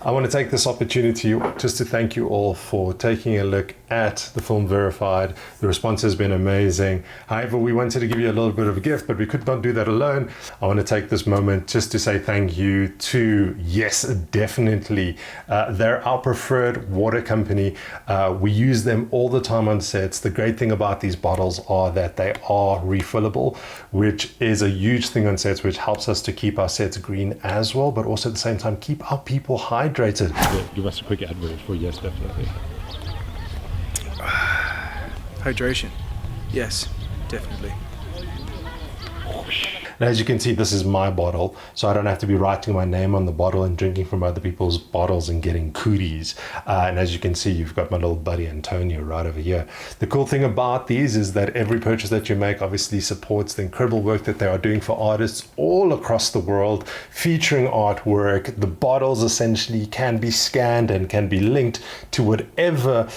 I want to take this opportunity just to thank you all for taking a look at the film Verified. The response has been amazing. However, we wanted to give you a little bit of a gift, but we could not do that alone. I want to take this moment just to say thank you to, yes, definitely. They're our preferred water company. We use them all the time on sets. The great thing about these bottles are that they are refillable, which is a huge thing on sets, which helps us to keep our sets green as well, but also at the same time keep our people hydrated. Yeah, give us a quick advert for yes, definitely. Hydration. Yes, definitely. And as you can see, this is my bottle, so I don't have to be writing my name on the bottle and drinking from other people's bottles and getting cooties. And as you can see, you've got my little buddy Antonio right over here. The cool thing about these is that every purchase that you make obviously supports the incredible work that they are doing for artists all across the world, featuring artwork. The bottles essentially can be scanned and can be linked to whatever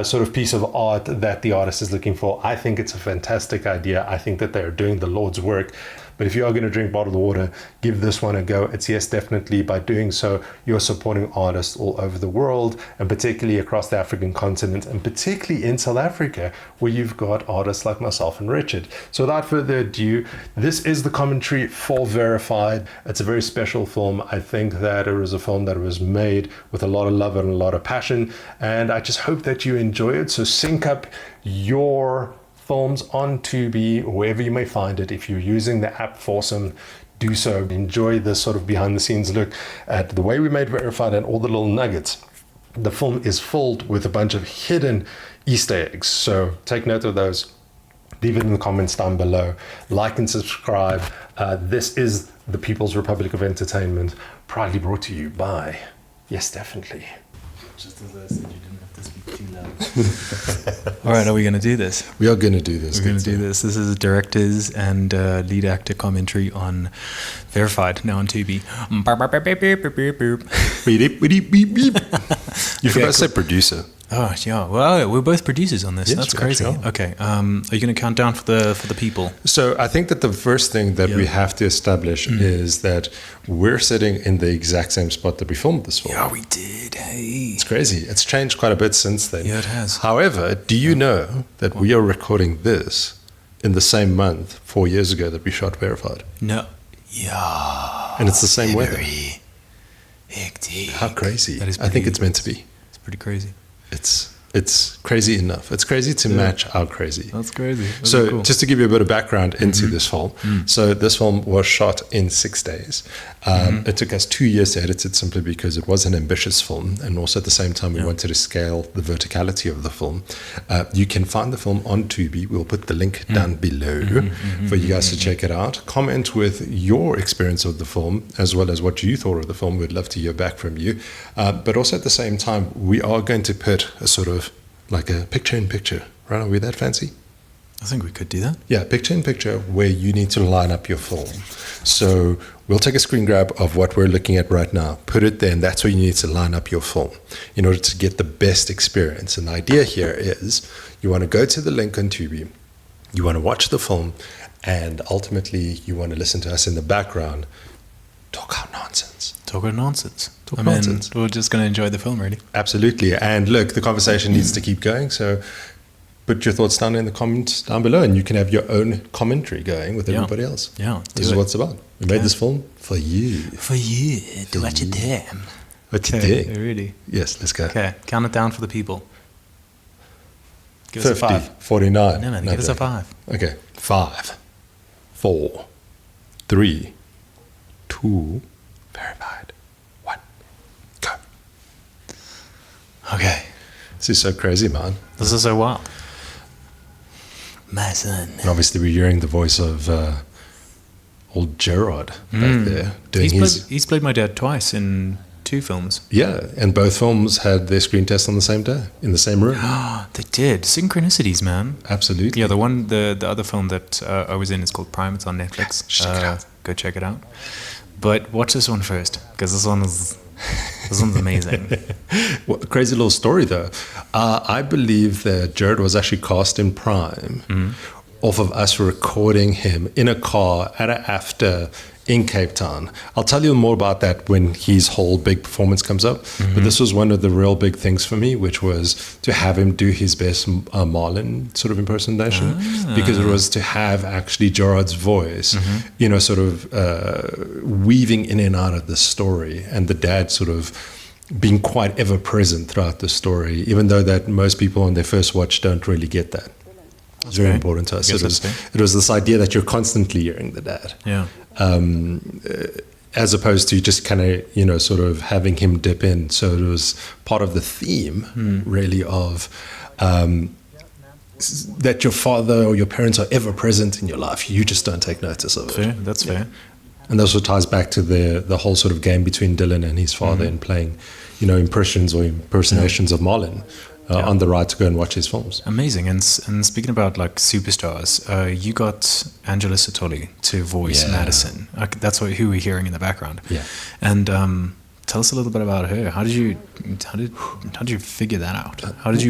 sort of piece of art that the artist is looking for. I think it's a fantastic idea. I think that they are doing the Lord's work. But if you are going to drink bottled water, give this one a go. It's yes, definitely. By doing so, you're supporting artists all over the world, and particularly across the African continent, and particularly in South Africa, where you've got artists like myself and Richard. So without further ado, this is the commentary for Verified. It's a very special film. I think that it was a film that was made with a lot of love and a lot of passion, and I just hope that you enjoy it. So sync up your films on Tubi, wherever you may find it. If you're using the app Foursome, do so. Enjoy this sort of behind the scenes look at the way we made Verified and all the little nuggets. The film is filled with a bunch of hidden Easter eggs, so take note of those. Leave it in the comments down below. Like and subscribe. This is the People's Republic of Entertainment, proudly brought to you by Yes, Definitely. Just as I said, you didn't have to speak too loud. All right, are we going to do this? We are going to do this. We're going to do this. This is a director's and lead actor commentary on Verified, now on Tubi. You forgot to say producer. Oh, yeah. Well, we're both producers on this. Yes, That's we crazy. actually are. Okay. Are you going to count down for the people? So I think that the first thing that we have to establish is that we're sitting in the exact same spot that we filmed this film. Yeah, we did. Hey. It's crazy. It's changed quite a bit since then. Yeah, it has. However, do you know that we are recording this in the same month 4 years ago that we shot Verified? No. Yeah. And it's the same weather. Hectic. How crazy. That is I think it's meant to be. It's pretty crazy. It's crazy enough. It's crazy to match our crazy. That's crazy. That's So cool. just to give you a bit of background into this film. So this film was shot in 6 days. It took us 2 years to edit it simply because it was an ambitious film. And also at the same time, we wanted to scale the verticality of the film. You can find the film on Tubi. We'll put the link down below for you guys to check it out. Comment with your experience of the film as well as what you thought of the film. We'd love to hear back from you. But also at the same time, we are going to put a sort of like a picture-in-picture, right? Are we that fancy? I think we could do that. Yeah, picture-in-picture where you need to line up your film. So we'll take a screen grab of what we're looking at right now, put it there, and that's where you need to line up your film in order to get the best experience. And the idea here is you want to go to the link on Tubi, you want to watch the film, and ultimately you want to listen to us in the background talk out nonsense. Talk about nonsense. Talk nonsense. We're just going to enjoy the film, really. Absolutely. And look, the conversation needs to keep going. So put your thoughts down in the comments down below, and you can have your own commentary going with everybody else. Yeah. This is what it's about. We made this film for you. For you. To watch it damn. What you did. Really? Yes, let's go. Okay. Count it down for the people. Give us a 50, 5. 49. No, man. Give us a 5. Okay. 5, 4, 3, 2, Verified. 1. Go. Okay. This is so crazy, man. This is so wild. My son. And obviously we're hearing the voice of old Gerard back there. Doing He's played my dad twice in 2 films. Yeah, and both films had their screen test on the same day, in the same room. They did. Synchronicities, man. Absolutely. Yeah, the other film that I was in is called Prime. It's on Netflix. Check it out. Go check it out. But watch this one first, because this one's amazing. Well, a crazy little story, though. I believe that Gerard was actually cast in Prime off of us recording him in a car at an after in Cape Town. I'll tell you more about that when his whole big performance comes up. But this was one of the real big things for me, which was to have him do his best Marlon sort of impersonation, because it was to have actually Gerard's voice, you know, sort of weaving in and out of the story, and the dad sort of being quite ever present throughout the story, even though that most people on their first watch don't really get that. It's very important to us. It was this idea that you're constantly hearing the dad. Yeah. As opposed to just kind of, you know, sort of having him dip in. So it was part of the theme, really, of that your father or your parents are ever present in your life. You just don't take notice of it. Fair. That's fair. And that also ties back to the whole sort of game between Dylan and his father in playing, you know, impressions or impersonations of Marlon. On the right to go and watch his films. Amazing. And speaking about like superstars, you got Angela Sithole to voice Madison. That's who we're hearing in the background. Yeah. And tell us a little bit about her. How did you figure that out? How did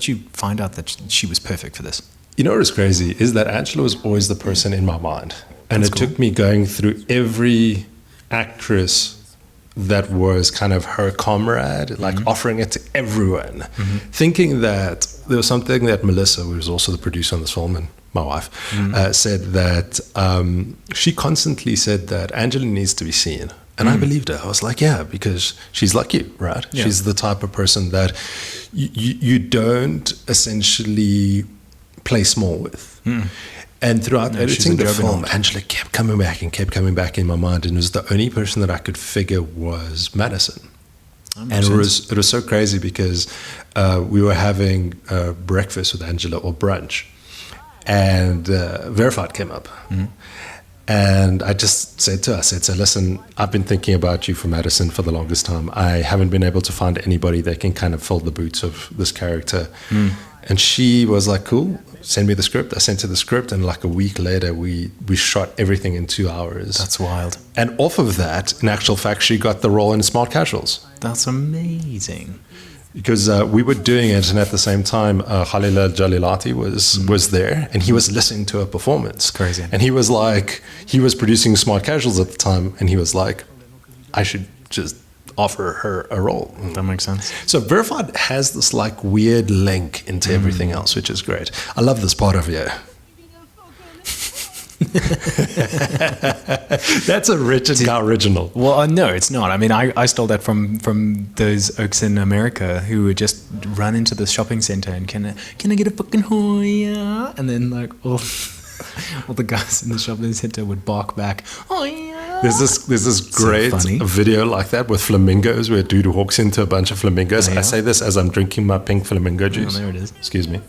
you find out that she was perfect for this? You know what is crazy is that Angela was always the person in my mind, and That's it cool. took me going through every actress that was kind of her comrade, like offering it to everyone, thinking that there was something that Melissa, who was also the producer on this film, and my wife, said that she constantly said that Angela needs to be seen. And I believed her. I was like, yeah, because she's like you, right? Yeah. She's the type of person that you don't essentially play small with. And throughout editing the film, Angela kept coming back in my mind, and it was the only person that I could figure was Madison. And it was so crazy because we were having breakfast with Angela, or brunch, and Verified came up. And I just said to her, so listen, I've been thinking about you for Madison for the longest time. I haven't been able to find anybody that can kind of fill the boots of this character. And she was like, cool, send me the script. I sent her the script, and like a week later, we shot everything in 2 hours. That's wild. And off of that, in actual fact, she got the role in Smart Casuals. That's amazing. Because we were doing it, and at the same time, Khalila Jalilati was there, and he was listening to her performance. Crazy. And he was like, he was producing Smart Casuals at the time, and he was like, I should just offer her a role. That makes sense. So Verified has this like weird link into everything else, which is great. I love this part of you. That's a Richard Cow original. Well, no, it's not. I mean, I stole that from those oaks in America who would just run into the shopping center and can I get a fucking Hoya? And then like all the guys in the shopping center would bark back, Hoya. There's this great video like that with flamingos, where a dude walks into a bunch of flamingos. I say this as I'm drinking my pink flamingo juice. Oh, there it is. Excuse me.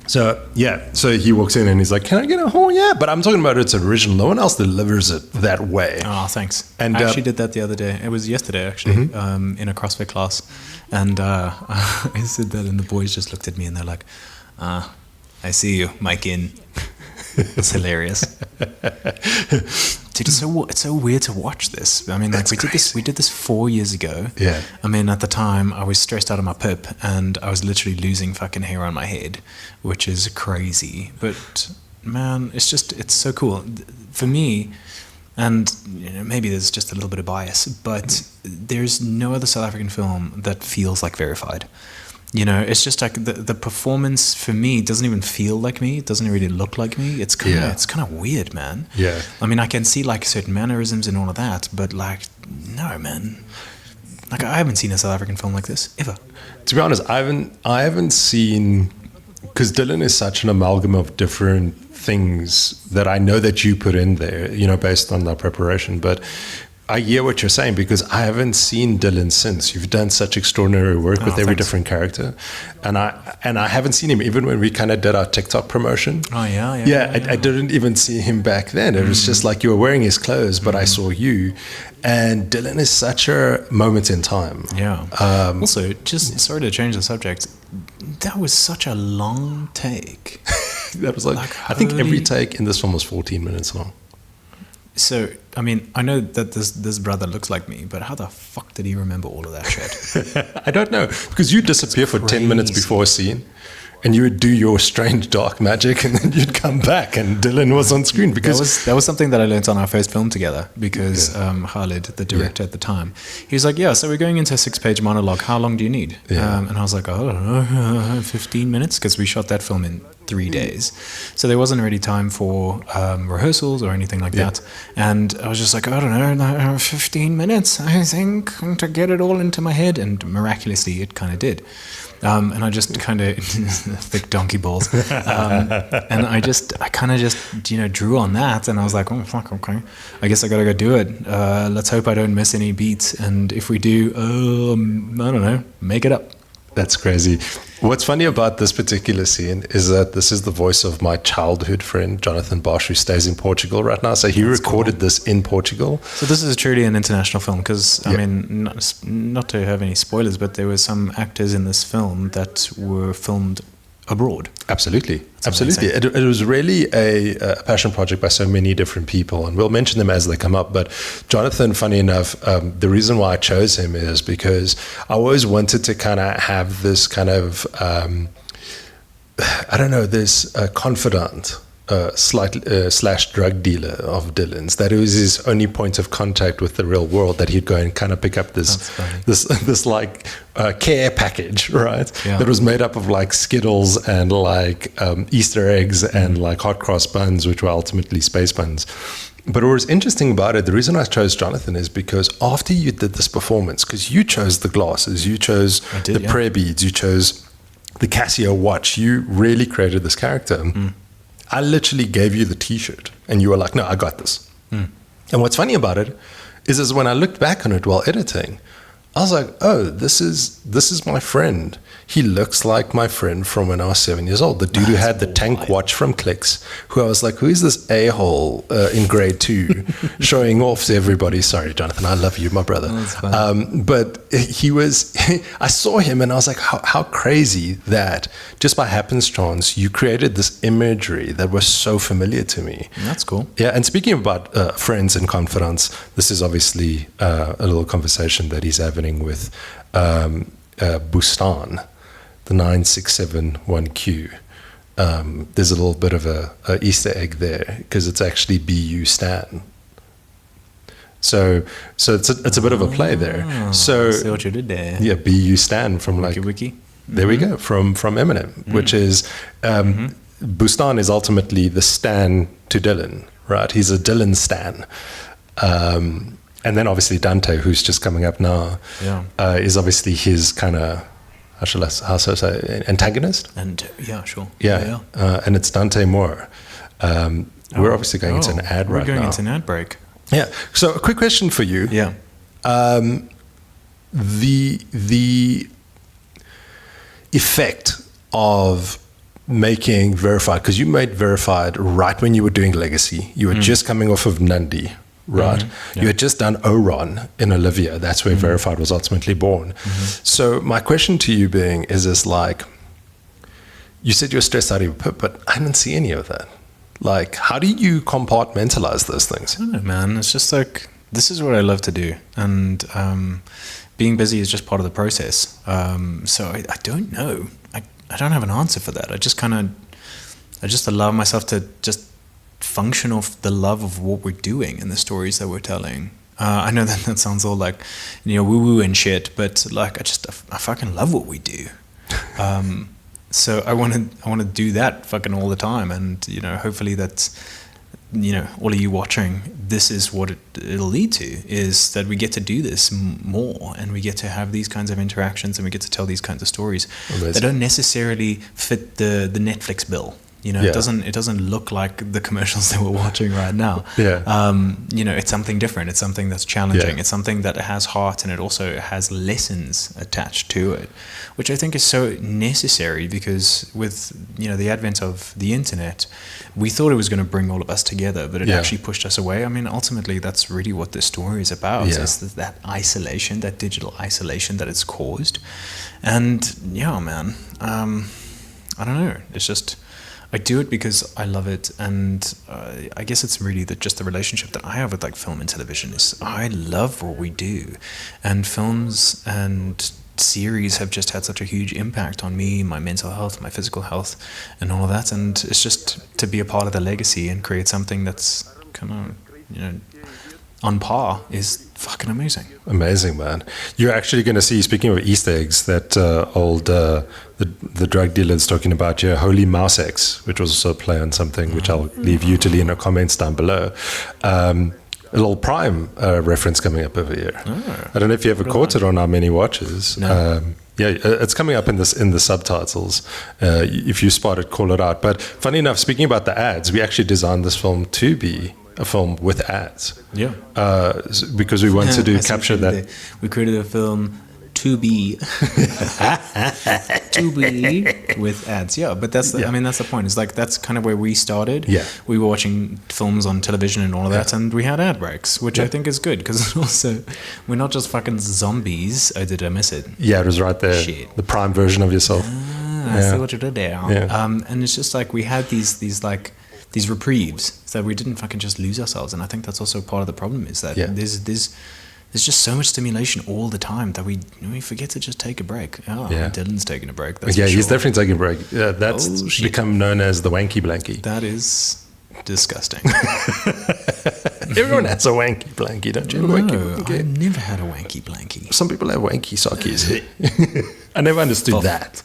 So he walks in and he's like, "Can I get a yeah?" But I'm talking about its original. No one else delivers it that way. Oh, thanks. And I actually did that the other day. It was yesterday, actually, in a CrossFit class. And I said that, and the boys just looked at me and they're like, I see you, Mike in. It's hilarious. Dude, it's so weird to watch this. I mean, like we did this 4 years ago. Yeah. I mean, at the time, I was stressed out of my pip, and I was literally losing fucking hair on my head, which is crazy. But man, it's so cool for me. And you know, maybe there's just a little bit of bias, but there's no other South African film that feels like Verified. You know, it's just like the performance for me doesn't even feel like me. It doesn't really look like me. It's kind of weird, man. Yeah. I mean, I can see like certain mannerisms and all of that, but like, no, man. Like, I haven't seen a South African film like this ever. To be honest, I haven't seen, because Dylan is such an amalgam of different things that I know that you put in there, you know, based on that preparation, but I hear what you're saying, because I haven't seen Dylan since. You've done such extraordinary work with every different character, and I haven't seen him even when we kind of did our TikTok promotion. Oh yeah. I didn't even see him back then. It was just like you were wearing his clothes, but I saw you. And Dylan is such a moment in time. Yeah. Also, just sorry to change the subject. That was such a long take. That was like I think every take in this film was 14 minutes long. So, I mean, I know that this brother looks like me, but how the fuck did he remember all of that shit? I don't know, because you disappear for 10 minutes before a scene, and you would do your strange dark magic, and then you'd come back, and Dylan was on screen because that was something that I learned on our first film together. Because Khalid, the director at the time, he was like, "Yeah, so we're going into a 6-page monologue. How long do you need?" And I was like, "I don't know, 15 minutes," because we shot that film in 3 days, so there wasn't really time for rehearsals or anything like that. And I was just like, I don't know, 15 minutes, I think, to get it all into my head, and miraculously, it kind of did. And I just kind of thick donkey balls, and I kind of just drew on that, and I was like, oh fuck, okay, I guess I gotta go do it. Let's hope I don't miss any beats, and if we do, I don't know, make it up. That's crazy. What's funny about this particular scene is that this is the voice of my childhood friend, Jonathan Bosch, who stays in Portugal right now. So he recorded this in Portugal. So this is truly an international film because, I mean, not to have any spoilers, but there were some actors in this film that were filmed abroad. Absolutely. Absolutely. It was really a passion project by so many different people, and we'll mention them as they come up. But Jonathan, funny enough, the reason why I chose him is because I always wanted to kind of have this kind of, I don't know, this confidant slash drug dealer of Dylan's, that it was his only point of contact with the real world, that he'd go and kind of pick up this like care package, right? That was made up of like Skittles and like Easter eggs and like hot cross buns, which were ultimately space buns. But what was interesting about it, the reason I chose Jonathan is because after you did this performance, because you chose the glasses, you chose prayer beads, you chose the Casio watch, you really created this character. I literally gave you the T-shirt, and you were like, "No, I got this." And what's funny about it is when I looked back on it while editing, I was like, "Oh, this is my friend. He looks like my friend from when I was 7 years old. The dude who had the tank watch from Clicks, who I was like, who is this a-hole in grade 2 showing off to everybody? Sorry, Jonathan, I love you, my brother. But he was, I saw him and I was like, how crazy that just by happenstance, you created this imagery that was so familiar to me. That's cool. Yeah, and speaking about friends and confidants, this is obviously a little conversation that he's having with Bustan, the 9671Q. There's a little bit of a Easter egg there because it's actually BU Stan. So it's a bit of a play there. So I see what you did there. Yeah, BU Stan from Wiki. There we go, from Eminem, which is Bustan is ultimately the Stan to Dylan, right? He's a Dylan Stan. And then obviously Dante, who's just coming up now, is obviously his kind of, how shall I say, antagonist? And yeah, sure. Yeah. And it's Dante Moore. We're obviously going into an ad right now. We're going into an ad break. Yeah. So a quick question for you. Yeah. The effect of making Verified, because you made Verified right when you were doing Legacy. You were just coming off of Nandi. Right. You had just done Oron in Olivia. That's where Verified was ultimately born. So my question to you is this, like, you said you're stressed out of your pip, but I didn't see any of that. Like, how do you compartmentalize those things? I don't know, man. It's just like, this is what I love to do. And being busy is just part of the process. So I don't know. I don't have an answer for that. I just allow myself to just function off the love of what we're doing and the stories that we're telling. I know that sounds all like, woo-woo and shit, but like, I fucking love what we do. So I want to do that fucking all the time. And, hopefully that's, all of you watching, this is what it'll lead to, is that we get to do this more, and we get to have these kinds of interactions, and we get to tell these kinds of stories that don't necessarily fit the Netflix bill. It doesn't look like the commercials that we're watching right now. It's something different. It's something that's challenging. It's something that has heart, and it also has lessons attached to it, which I think is so necessary, because with the advent of the internet, we thought it was going to bring all of us together, but it actually pushed us away. I mean, ultimately, that's really what this story is about. Is that isolation, that digital isolation that it's caused. And man, I don't know. It's just, I do it because I love it, and I guess it's really just the relationship that I have with like film and television is I love what we do, and films and series have just had such a huge impact on me, my mental health, my physical health, and all of that. And it's just to be a part of the legacy and create something that's kind of, on par is fucking amazing. Amazing, man. You're actually going to see, speaking of Easter eggs, that the drug dealer's talking about here, Holy Mouse X, which was also a play on something, which I'll leave you to leave in the comments down below. A little Prime reference coming up over here. I don't know if you ever caught it on our many watches. No. It's coming up in the subtitles. If you spot it, call it out. But funny enough, speaking about the ads, we actually designed this film to be a film with ads. Yeah. Because we want to capture that. We created a film to be with ads. Yeah, but that's the point. It's like that's kind of where we started. Yeah. We were watching films on television and all of that, and we had ad breaks, which I think is good because also we're not just fucking zombies. Oh, did I miss it? Yeah, it was right there. Shit. The Prime version of yourself. I see what you did there. Yeah. And it's just like we had these reprieves so that we didn't fucking just lose ourselves. And I think that's also part of the problem is that there's just so much stimulation all the time that we forget to just take a break. Dylan's taking a break. That's for he's sure. definitely taking a break. That's become known as the wanky blankie. That is disgusting. Everyone has a wanky blankie, don't you? I've never had a wanky blankie. Some people have wanky sockies. I never understood that.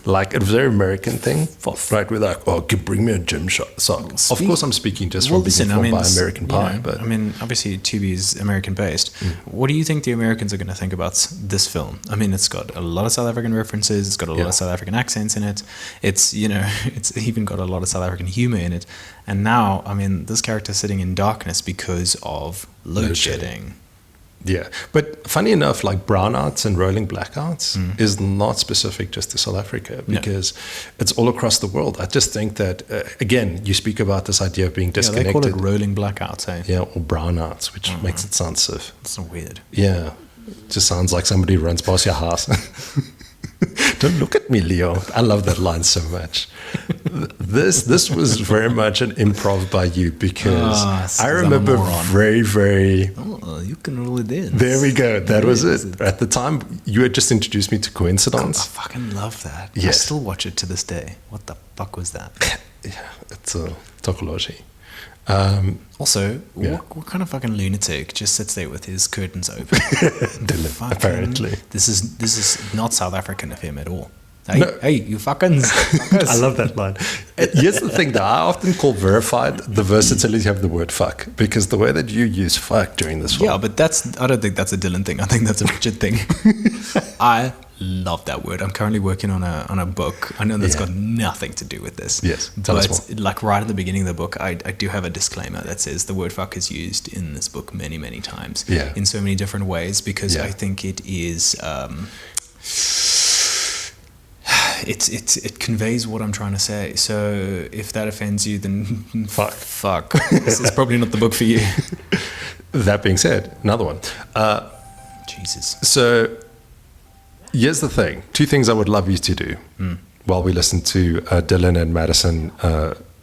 Like, it was a very American thing. Right, we're like, bring me a gym sock. Of course, I'm speaking just from being informed by American Pie. But obviously, Tubi is American-based. What do you think the Americans are going to think about this film? I mean, it's got a lot of South African references. It's got a lot of South African accents in it. It's, it's even got a lot of South African humor in it. And now, this character's sitting in darkness because of load shedding. Yeah, but funny enough, like brownouts and rolling blackouts is not specific just to South Africa because it's all across the world. I just think that, again, you speak about this idea of being disconnected. They call it rolling blackouts, eh? Yeah, or brownouts, which makes it sound so... It's so weird. Yeah, it just sounds like somebody runs past your house. Don't look at me, Leo. I love that line so much. This was very much an improv by you because I remember very, very... Oh, you can really dance. There we go. That was it. At the time, you had just introduced me to Coincidence. I fucking love that. Yes. I still watch it to this day. What the fuck was that? Yeah, it's a tokology. Also, what kind of fucking lunatic just sits there with his curtains open? Dylan, apparently. This is not South African of him at all. Hey, you fuckers. I love that line. Here's the thing, though. I often call verified the versatility of the word fuck because the way that you use fuck during this film. Yeah, but I don't think that's a Dylan thing. I think that's a Richard thing. I love that word. I'm currently working on a book. I know that's got nothing to do with this. Yes, tell us more. Like right at the beginning of the book, I do have a disclaimer that says the word fuck is used in this book many, many times in so many different ways because I think it is... It conveys what I'm trying to say. So if that offends you, then fuck. This is probably not the book for you. That being said, another one. Jesus. So here's the thing. Two things I would love you to do while we listen to Dylan and Madison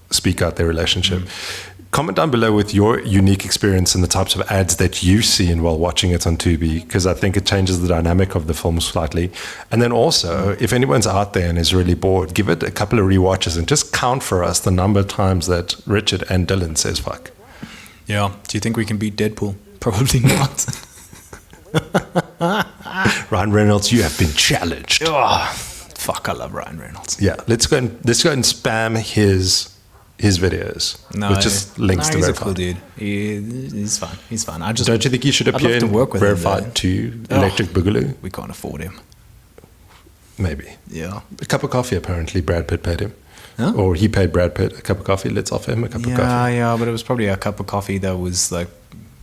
speak out their relationship. Comment down below with your unique experience and the types of ads that you've seen while watching it on Tubi, because I think it changes the dynamic of the film slightly. And then also, if anyone's out there and is really bored, give it a couple of rewatches and just count for us the number of times that Richard and Dylan says fuck. Yeah. Do you think we can beat Deadpool? Probably not. Ryan Reynolds, you have been challenged. Oh, fuck, I love Ryan Reynolds. Yeah, let's go and spam his videos. With just links to he's Verified. a cool dude. He's fine. He's fine. Don't you think you should appear in Verified 2 Electric Boogaloo? We can't afford him. Maybe. Yeah. A cup of coffee, apparently, Brad Pitt paid him. Huh? Or he paid Brad Pitt a cup of coffee. Let's offer him a cup of coffee. Yeah, but it was probably a cup of coffee that was like,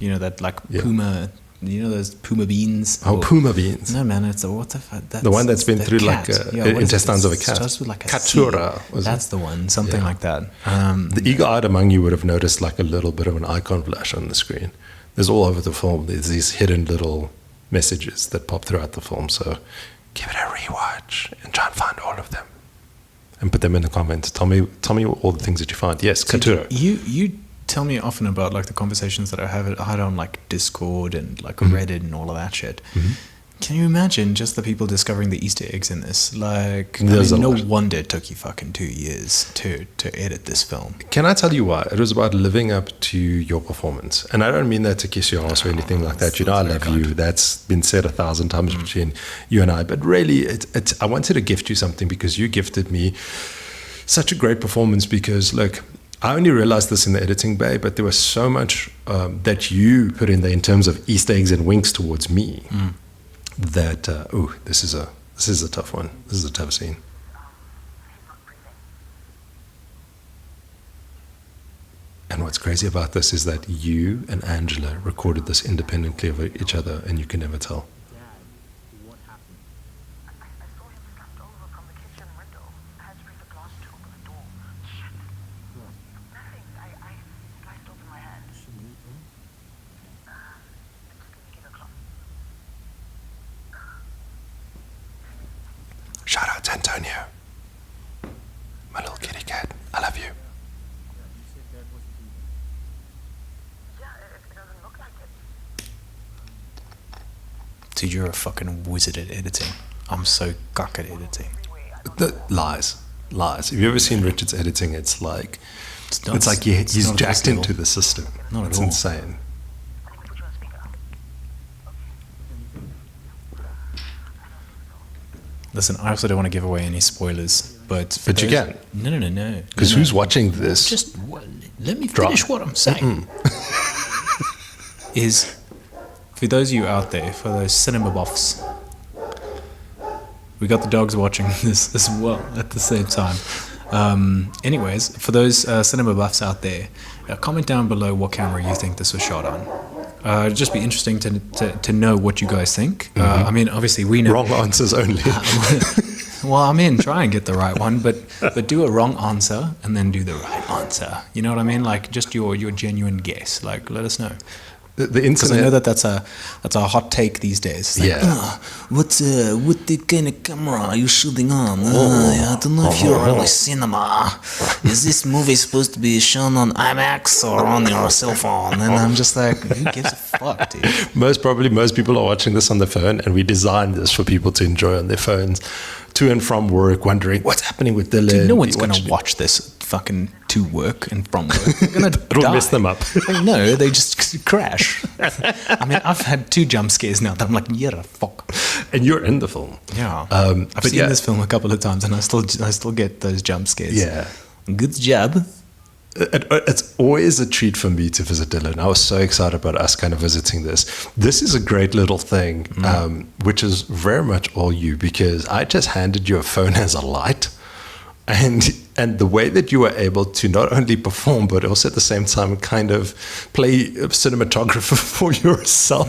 that like Puma, those Puma beans. Oh, Puma beans. No, man, it's what the fuck? The one that's been through cat. intestines of a cat. It starts with like a Catura. That's the one, something like that. The eagle-eyed among you would have noticed like a little bit of an icon flash on the screen. There's all over the film. There's these hidden little messages that pop throughout the film. So give it a rewatch and try and find all of them. And put them in the comments. Tell me all the things that you find. Yes, Catura. You tell me often about like the conversations that I had on like Discord and like Reddit and all of that shit. Can you imagine just the people discovering the Easter eggs in this? Like, There's no a lot. wonder it took you fucking 2 years to edit this film. Can I tell you why? It was about living up to your performance. And I don't mean that to kiss your ass or anything like that. You know, I love you. That's been said 1,000 times between you and I. But really, I wanted to gift you something because you gifted me such a great performance because, look, I only realized this in the editing bay, but there was so much that you put in there in terms of Easter eggs and winks towards me that, this is a tough one. This is a tough scene. And what's crazy about this is that you and Angela recorded this independently of each other, and you can never tell. Shout out to Antonio, my little kitty cat. I love you. Dude, you're a fucking wizard at editing. I'm so cock at editing. Lies. Have you ever seen Richard's editing? It's like It's like he's not at jacked this level. into the system. Not at It's all. insane. Listen, I also don't want to give away any spoilers, but But you can. No. Because who's watching this? Just let me Drop. finish what I'm saying. Is for those of you out there, for those cinema buffs, we got the dogs watching this as well at the same time. Anyways, for those cinema buffs out there, comment down below what camera you think this was shot on. It'd just be interesting to know what you guys think. I mean, obviously we know. Wrong answers only. Well, I mean, try and get the right one, but do a wrong answer and then do the right answer. You know what I mean? Like just your genuine guess. Like let us know. The Because I know internet. that's a hot take these days. It's like, Yeah. What the kind of camera are you shooting on? I don't know if you're really cinema. Is this movie supposed to be shown on IMAX or on your cell phone? and I'm just like, who gives a fuck, dude? Most people are watching this on their phone, and we designed this for people to enjoy on their phones, to and from work, wondering what's happening with Dylan. Dude, no one's What gonna should- watch this fucking to work and from work. They're gonna It'll die. mess them up. Like, no, they just crash. I mean, I've had 2 jump scares now that I'm like, yeah, fuck. And you're in the film. Yeah, But I've seen yeah. this film a couple of times, and I still get those jump scares. Yeah. Good job. It's always a treat for me to visit Dylan. I was so excited about us kind of visiting this. This is a great little thing, which is very much all you, because I just handed you a phone as a light. And the way that you were able to not only perform, but also at the same time kind of play cinematographer for yourself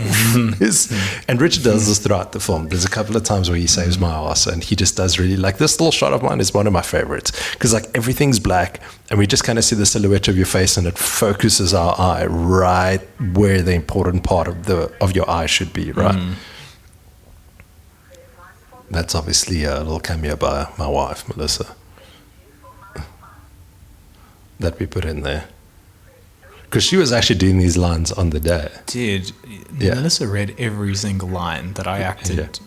is, and Richard does this throughout the film. There's a couple of times where he saves my ass, and he just does really, like, this little shot of mine is one of my favorites, because like everything's black and we just kind of see the silhouette of your face, and it focuses our eye right where the important part of your eye should be, right? That's obviously a little cameo by my wife, Melissa, that we put in there, because she was actually doing these lines on the day. Dude, Yeah. Melissa read every single line that I acted,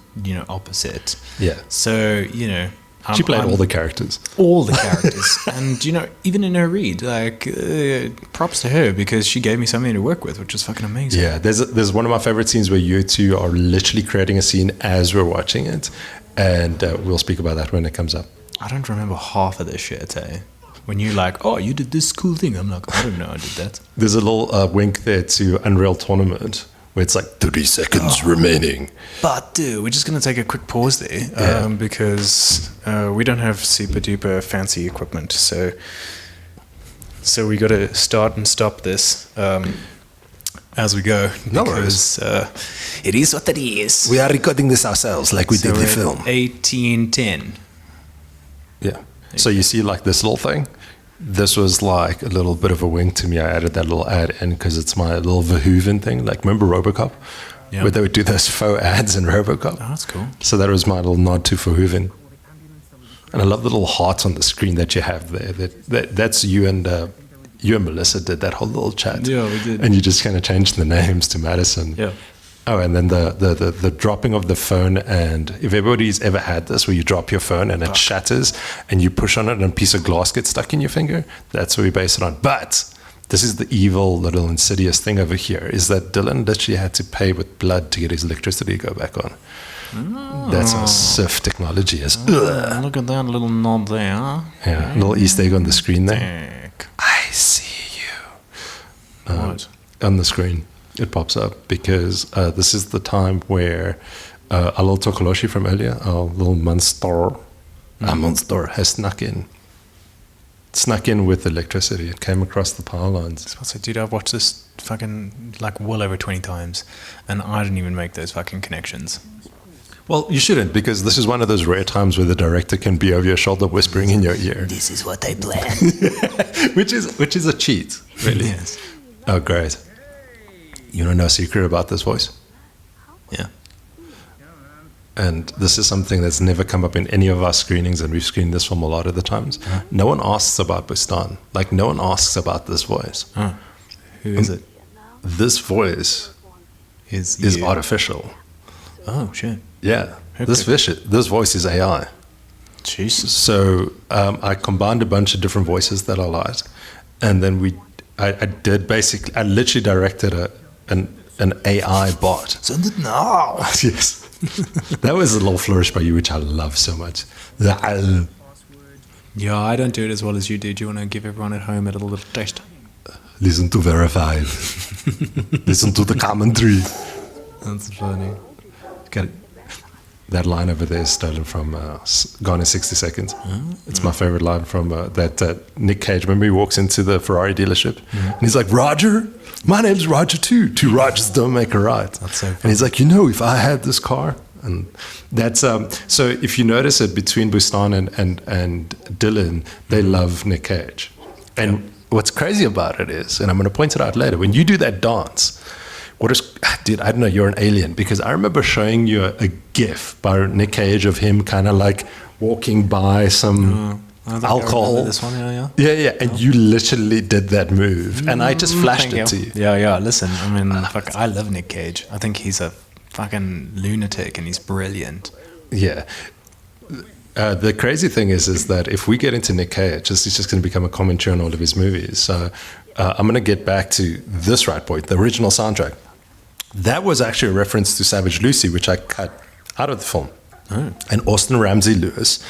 opposite. Yeah. So, She played all the characters. all the characters. And, even in her read, like, props to her, because she gave me something to work with, which is fucking amazing. Yeah, there's one of my favorite scenes where you two are literally creating a scene as we're watching it, and we'll speak about that when it comes up. I don't remember half of this shit, eh? When you're like, oh, you did this cool thing. I'm like, I don't know I did that. There's a little wink there to Unreal Tournament, where it's like 30 seconds remaining. But, dude, we're just going to take a quick pause there, because we don't have super duper fancy equipment. So we got to start and stop this as we go. No because It is what it is. We are recording this ourselves, like we did the we're film. 1810. Yeah. So you see, like, this little thing? This was like a little bit of a wink to me. I added that little ad in because it's my little Verhoeven thing. Like, remember RoboCop? Yeah. Where they would do those faux ads in RoboCop? Oh, that's cool. So that was my little nod to Verhoeven. And I love the little hearts on the screen that you have there. That's you and Melissa did that whole little chat. Yeah, we did. And you just kind of changed the names to Madison. Yeah. Oh, and then the dropping of the phone, and if everybody's ever had this, where you drop your phone and it shatters, and you push on it and a piece of glass gets stuck in your finger, that's what we base it on. But this is the evil little insidious thing over here, is that Dylan literally had to pay with blood to get his electricity to go back on. Oh. That's how SIF technology is. Look at that little knob there. Huh? Yeah, little Easter egg on the screen there. I see you. What? On the screen. It pops up because this is the time where our little Tokoloshi from earlier, our little monster, has snuck in. Snuck in with electricity. It came across the power lines. I said, dude, I've watched this fucking like well over 20 times, and I didn't even make those fucking connections. Well, you shouldn't, because this is one of those rare times where the director can be over your shoulder whispering in your ear. This is what I planned. which is a cheat, really. Yes. Oh, great. You don't know a secret about this voice? Yeah. And this is something that's never come up in any of our screenings, and we've screened this film a lot of the times. No one asks about Bustan. Like, no one asks about this voice. Who is it? This voice is you. artificial. Oh, shit. Yeah. Okay. This voice is AI. Jesus. So I combined a bunch of different voices that I liked, and then I literally directed an AI bot. Send it now. Yes. That was a little flourish by you, which I love so much. Yeah, I don't do it as well as you do. Do you want to give everyone at home a little taste? Listen to Verified. Listen to the commentary. That's funny. Got it. That line over there is stolen from Gone in 60 Seconds. It's my favorite line from that Nick Cage. Remember, he walks into the Ferrari dealership and he's like, Roger, my name's Roger too. Two Rogers don't make a right. That's so funny. And he's like, if I had this car. And that's so if you notice it between Bustan and Dylan, they love Nick Cage. And what's crazy about it is, and I'm going to point it out later, when you do that dance, dude, I don't know, you're an alien, because I remember showing you a GIF by Nick Cage of him kind of like walking by some alcohol. This one, yeah, and you literally did that move, and I just flashed it to you. Yeah. Listen, I mean, I love Nick Cage. I think he's a fucking lunatic, and he's brilliant. Yeah. The crazy thing is that if we get into Nick Cage, he's just going to become a commentary on all of his movies. So I'm going to get back to this right point, the original soundtrack. That was actually a reference to Savage Lucy, which I cut out of the film. And Austin Ramsey Lewis,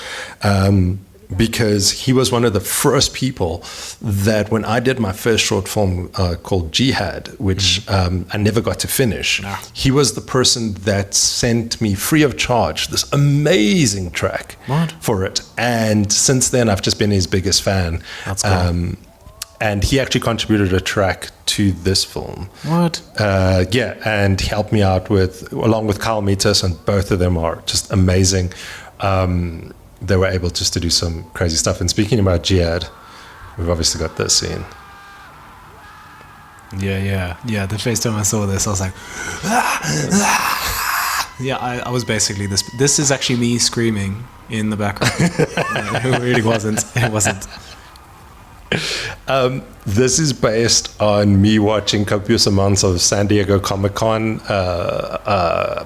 because he was one of the first people that when I did my first short film called Jihad, which I never got to finish, he was the person that sent me free of charge this amazing track for it. And since then, I've just been his biggest fan. That's cool. And he actually contributed a track to this film. What? Yeah, and he helped me out along with Kyle Metis, and both of them are just amazing. They were able just to do some crazy stuff. And speaking about Jihad, we've obviously got this scene. Yeah. The first time I saw this, I was like, yeah, I was basically this. This is actually me screaming in the background. It really wasn't. It wasn't. This is based on me watching copious amounts of San Diego Comic-Con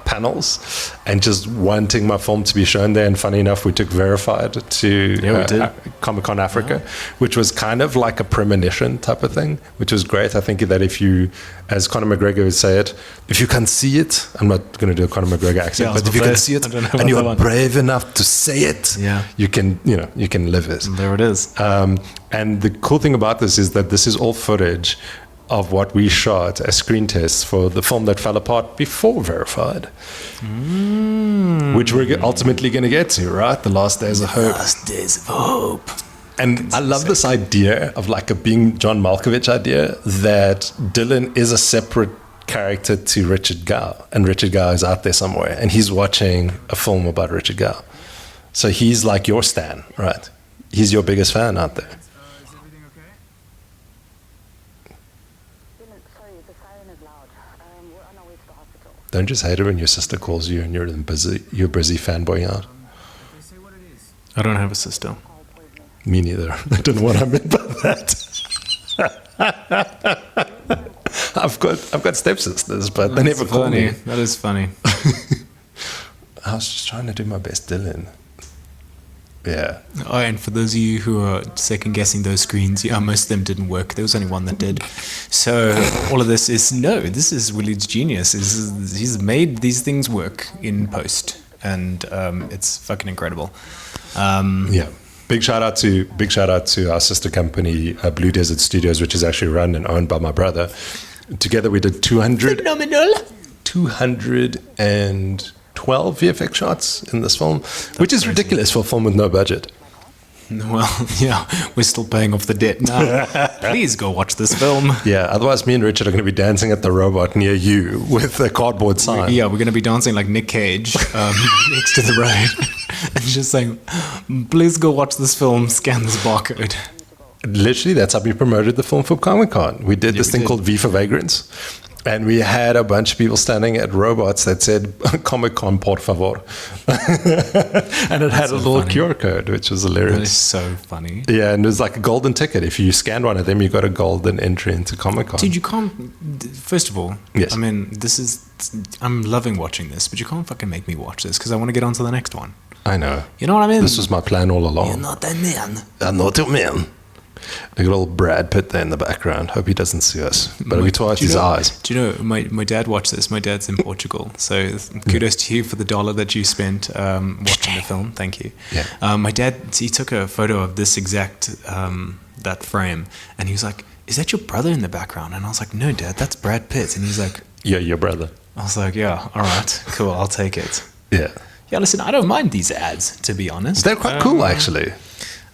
panels and just wanting my film to be shown there. And funny enough, we took Verified to Comic-Con Africa, which was kind of like a premonition type of thing, which was great. I think that if you, as Conor McGregor would say it, if you can see it, I'm not going to do a Conor McGregor accent, but if you can see it and you're brave enough to say it, you can live it. There it is. And the cool thing about this is that this is all footage of what we shot as screen tests for the film that fell apart before Verified, which we're ultimately going to get to, right? The Last Days of Hope. Last Days of Hope. And I love this idea of like a being John Malkovich idea that Dylan is a separate character to Richard Gere, and Richard Gere is out there somewhere, and he's watching a film about Richard Gere. So he's like your stan, right? He's your biggest fan out there. Don't just hate it when your sister calls you and you're busy fanboying out. I don't have a sister. Me neither. I don't know what I meant by that. I've got stepsisters, but they never call me. That is funny. I was just trying to do my best, Dylan. Yeah. Oh, and for those of you who are second guessing those screens, yeah, most of them didn't work. There was only one that did. So all of this is Waleed's genius. He's made these things work in post, and it's fucking incredible. Yeah. Big shout out to our sister company, Blue Desert Studios, which is actually run and owned by my brother. Together we did 212 VFX shots in this film, which is ridiculous for a film with no budget. Well, yeah, we're still paying off the debt now. Please go watch this film. Yeah, otherwise me and Richard are going to be dancing at the robot near you with a cardboard sign. Yeah, we're going to be dancing like Nick Cage next to the road and just saying, please go watch this film, scan this barcode. Literally, that's how we promoted the film for Comic-Con. We did this thing called V for Vagrants. And we had a bunch of people standing at robots that said Comic-Con por favor. And it had a little QR code, which was hilarious. That is so funny. Yeah, and it was like a golden ticket. If you scanned one of them, you got a golden entry into Comic-Con. Dude, you can't... First of all, yes. I mean, I'm loving watching this, but you can't fucking make me watch this because I want to get on to the next one. I know. You know what I mean? This was my plan all along. You're not a man. I'm not a man. Look at old Brad Pitt there in the background. Hope he doesn't see us. But we tore out his eyes. Do you know, my dad watched this. My dad's in Portugal. So kudos to you for the $1 that you spent watching the film. Thank you. Yeah. My dad, he took a photo of this exact, that frame. And he was like, is that your brother in the background? And I was like, no, Dad, that's Brad Pitt. And he's like... Yeah, your brother. I was like, yeah, all right, cool, I'll take it. Yeah. Yeah, listen, I don't mind these ads, to be honest. They're quite cool, actually.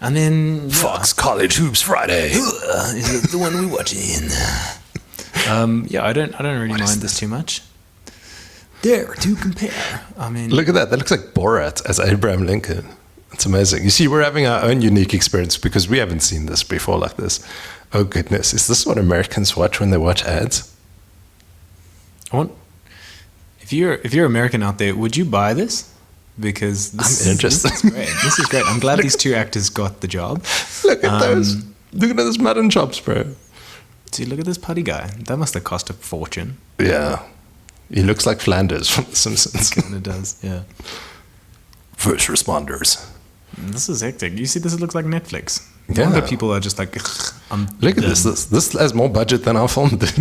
And then Fox College Hoops Friday. Is it the one we're watching? yeah, I don't really mind this too much. There to compare. I mean, Look at that. That looks like Borat as Abraham Lincoln. It's amazing. You see, we're having our own unique experience because we haven't seen this before like this. Oh goodness, is this what Americans watch when they watch ads? if you're American out there, would you buy this? Because I'm interested. This is great. This is great. I'm glad these two actors got the job. Look at those. Look at those mutton chops, bro. See, look at this putty guy. That must have cost a fortune. Yeah. He looks like Flanders from The Simpsons. Kind of does, yeah. First responders. This is hectic. You see, this looks like Netflix. Yeah. Wonder people are just like, Look at this. This has more budget than our film did.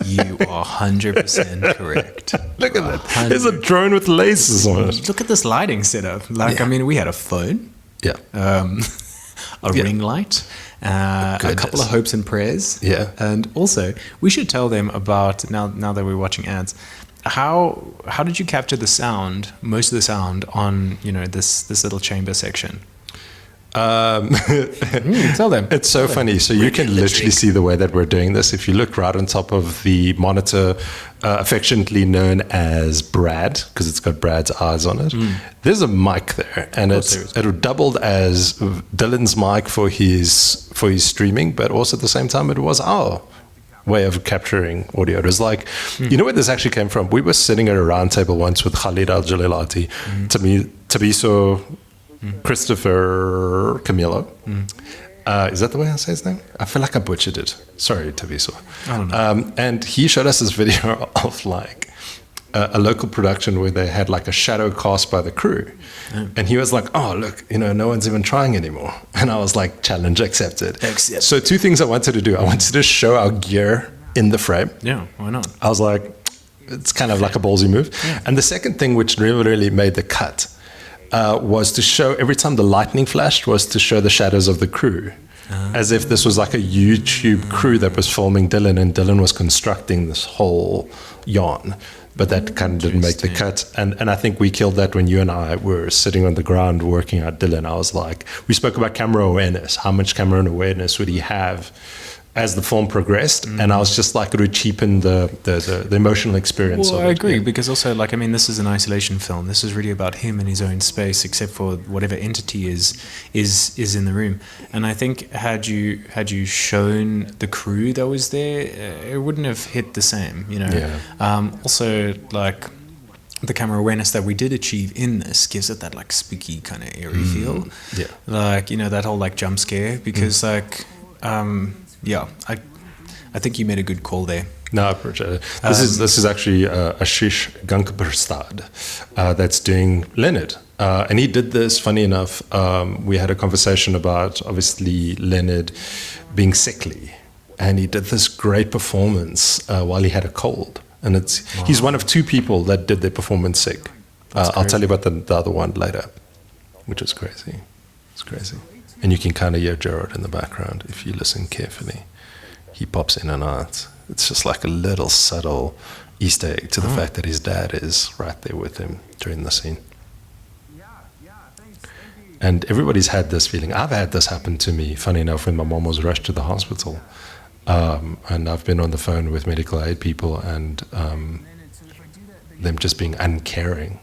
You are 100% correct. Look at that. There's a drone with lasers on it. Look at this lighting setup. Like, I mean, we had a phone, Yeah. a ring light, a couple of hopes and prayers. Yeah. And also, we should tell them about, now that we're watching ads, how did you capture the sound, most of the sound on, this little chamber section? Tell them. It's so funny. So you can literally see the way that we're doing this. If you look right on top of the monitor, affectionately known as Brad, because it's got Brad's eyes on it, there's a mic there, and it doubled as Dylan's mic for his streaming, but also at the same time it was our way of capturing audio. It was like, you know where this actually came from? We were sitting at a round table once with Khalid Al-Jalilati, Tabiso, Christopher Camillo. Is that the way I say his name? I feel like I butchered it. Sorry, Taviso. I don't know. And he showed us this video of like a local production where they had like a shadow cast by the crew. And he was like, oh, look, no one's even trying anymore. And I was like, challenge accepted. So two things I wanted to do. I wanted to show our gear in the frame. Yeah, why not? I was like, it's kind of like a ballsy move. Yeah. And the second thing, which really made the cut, was to show, every time the lightning flashed, was to show the shadows of the crew. As if this was like a YouTube crew that was filming Dylan, and Dylan was constructing this whole yarn. But that kind of didn't make the cut. And I think we killed that when you and I were sitting on the ground working out Dylan. I was like, we spoke about camera awareness. How much camera awareness would he have as the film progressed? And I was just like, it would cheapen the emotional experience of it. I agree, because also, like, I mean, this is an isolation film. This is really about him and his own space, except for whatever entity is in the room. And I think had you shown the crew that was there, it wouldn't have hit the same, Also, like, the camera awareness that we did achieve in this gives it that like spooky kind of eerie feel. Yeah. Like, that whole like jump scare, because like, I think you made a good call there. No, I appreciate it. This is actually Ashish Gankaprasad that's doing Leonard. And he did this, funny enough, we had a conversation about, obviously, Leonard being sickly. And he did this great performance while he had a cold. And he's one of 2 people that did their performance sick. I'll tell you about the other one later, which is crazy. It's crazy. And you can kind of hear Gerard in the background if you listen carefully. He pops in and out. It's just like a little subtle Easter egg to the fact that his dad is right there with him during the scene. And everybody's had this feeling. I've had this happen to me, funny enough, when my mom was rushed to the hospital. And I've been on the phone with medical aid people and them just being uncaring.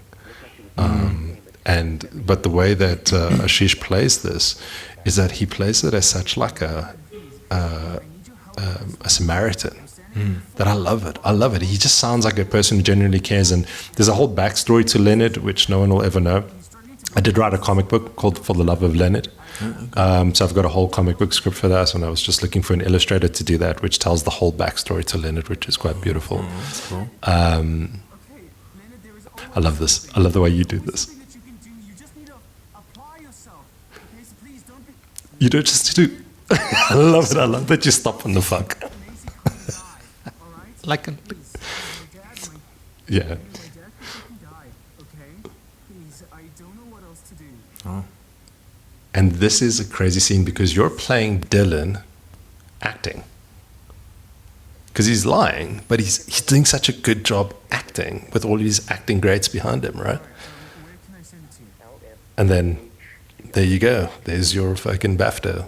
But the way that Ashish plays this is that he plays it as such like a Samaritan. That I love it. I love it. He just sounds like a person who genuinely cares. And there's a whole backstory to Leonard, which no one will ever know. I did write a comic book called For the Love of Leonard. So I've got a whole comic book script for that, and I was just looking for an illustrator to do that, which tells the whole backstory to Leonard, which is quite beautiful. That's cool. I love this. I love the way you do this. You don't just do. I love it. I love that you stop on the fuck. Like a. Yeah. Oh. And this is a crazy scene because you're playing Dylan acting. Because he's lying, but he's doing such a good job acting with all these acting greats behind him, right? And then there you go. There's your fucking BAFTA.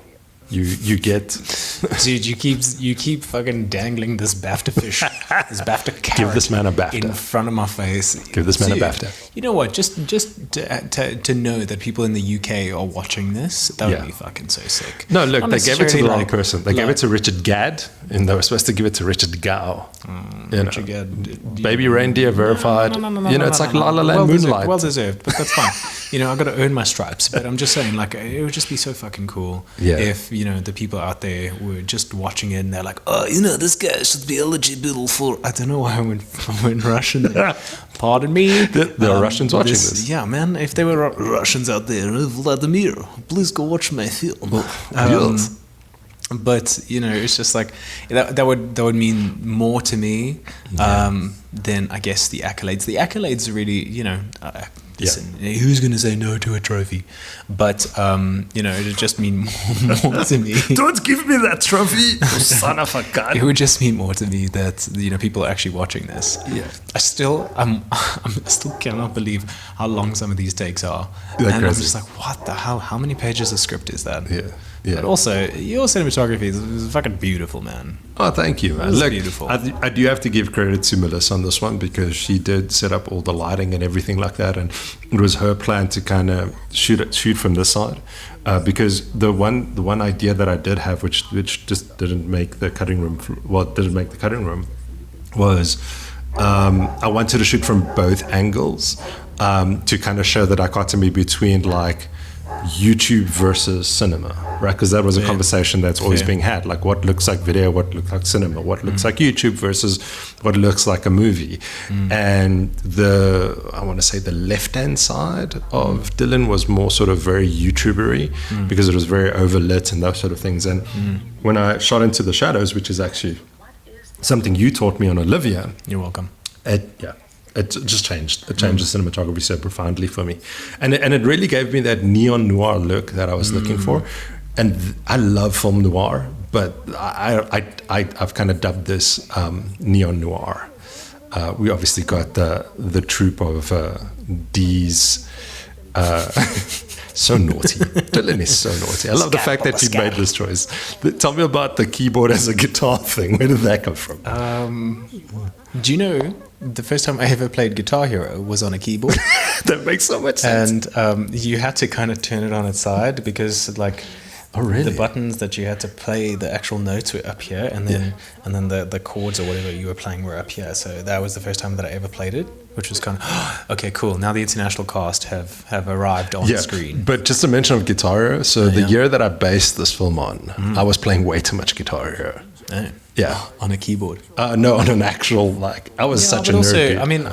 You get. Dude, you keep fucking dangling this BAFTA fish, this BAFTA carrot. Give this man a BAFTA in front of my face. Give this man Dude, a BAFTA. You know what? Just to know that people in the UK are watching this, that would be fucking so sick. No, look, Not they gave it to the wrong necessarily person. They gave it to Richard Gadd, and they were supposed to give it to Richard Gow. Richard Gadd. Baby Reindeer verified. It's like La La Land Moonlight. Well deserved, but that's fine. I've got to earn my stripes. But I'm just saying, like, it would just be so fucking cool if the people out there were just watching it and they're like, oh, this guy should be eligible for. I don't know why I went Russian there. Pardon me. There are Russians watching this. Yeah, man. If there were Russians out there, Vladimir, please go watch my film. Yes. But it's just like that would mean more to me than I guess the accolades. The accolades are really listen, who's going to say no to a trophy? But it would just mean more to me. Don't give me that trophy, you son of a gun. It would just mean more to me that people are actually watching this. Yeah. I still cannot believe how long some of these takes are. They're and crazy. I'm just like, what the hell? How many pages of script is that? Yeah. Yeah. But also, your cinematography is fucking beautiful, man. Oh, thank you, man. It's Look, beautiful. I do have to give credit to Melissa on this one because she did set up all the lighting and everything like that, and it was her plan to kind of shoot from this side. Because the one idea that I did have, which just didn't make the cutting room, was I wanted to shoot from both angles to kind of show the dichotomy between like YouTube versus cinema, right? Because that was a conversation that's always being had, like what looks like video, what looks like cinema, what looks like YouTube versus what looks like a movie. And I want to say the left-hand side of Dylan was more sort of very YouTubery because it was very overlit and those sort of things. And when I shot Into the Shadows, which is actually something you taught me on Olivia. You're welcome. It just changed. It changed the cinematography so profoundly for me, and it really gave me that neon noir look that I was looking for. And I love film noir, but I've kind of dubbed this neon noir. We obviously got the troupe of D's. So naughty. Dylan is so naughty. I love the fact that you made this choice. Tell me about the keyboard as a guitar thing. Where did that come from? Do you know the first time I ever played Guitar Hero was on a keyboard? That makes so much sense. And you had to kind of turn it on its side because like the buttons that you had to play the actual notes were up here, and then the chords or whatever you were playing were up here. So that was the first time that I ever played it, which was kind of okay, cool. Now the international cast have arrived on screen. But just a mention of Guitar Hero. So the year that I based this film on, I was playing way too much Guitar Hero. Yeah. on a keyboard. No, on an actual, like, I was such a but nerd. also, dude. I mean,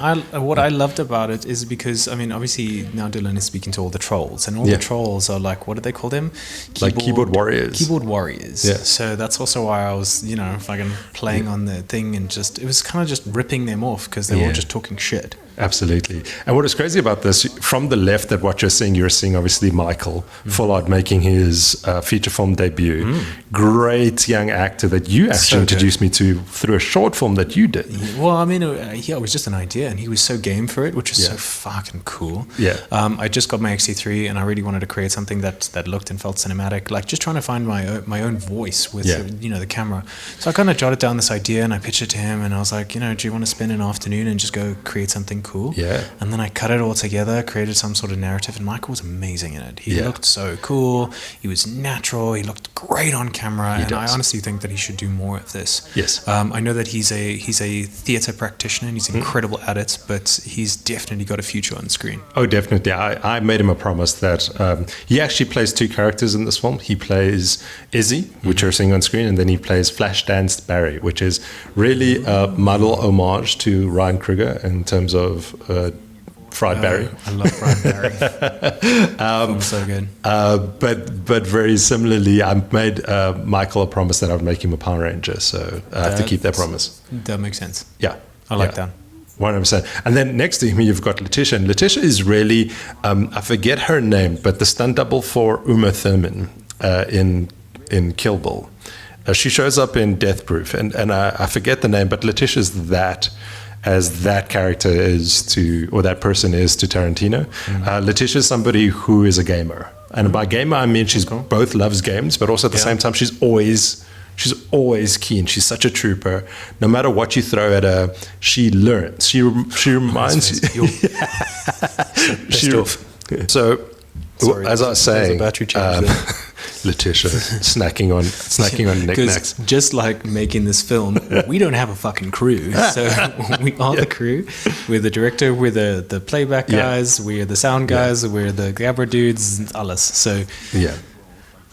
what I loved about it is because, I mean, obviously now Dylan is speaking to all the trolls, and all the trolls are like, what do they call them? Like keyboard warriors. Keyboard warriors. Yeah. So that's also why I was, fucking playing on the thing, and it was kind of just ripping them off because they were all just talking shit. Absolutely. And what is crazy about this, from the left, that what you're seeing obviously Michael Fullard making his feature film debut. Great young actor that you actually introduced me to through a short film that you did. Well, I mean, it was just an idea, and he was so game for it, which is so fucking cool. Yeah. I just got my XT3, and I really wanted to create something that looked and felt cinematic, like just trying to find my own voice with the camera. So I kind of jotted down this idea, and I pitched it to him, and I was like, do you want to spend an afternoon and just go create something cool? Yeah. And then I cut it all together, created some sort of narrative, and Michael was amazing in it. He looked so cool. He was natural. He looked great on camera, and I honestly think that he should do more of this. Yes. I know that he's a theatre practitioner, and he's incredible at it, but he's definitely got a future on screen. Oh, definitely. I made him a promise that he actually plays two characters in this film. He plays Izzy, which you're seeing on screen, and then he plays Flashdance Barry, which is really a model homage to Ryan Kruger in terms of Fried Barry. I love Fried Barry. So good. But very similarly, I made Michael a promise that I would make him a Power Ranger, so I have to keep that promise. That makes sense. Yeah. I like that. 100%. And then next to him, you've got Letitia. And Letitia is really, I forget her name, but the stunt double for Uma Thurman in Kill Bill. She shows up in Death Proof, and I forget the name, but Letitia is that, as that character is to, or that person is to Tarantino. Letitia is somebody who is a gamer. And by gamer, I mean she's both loves games, but also at the same time, she's always keen. She's such a trooper. No matter what you throw at her, she learns. She reminds you. So, Sorry, as I was saying, battery change there. Letitia snacking on knickknacks. Just like making this film, we don't have a fucking crew. So we are the crew. We're the director, we're the playback guys, we're the sound guys, we're the camera dudes, alles. So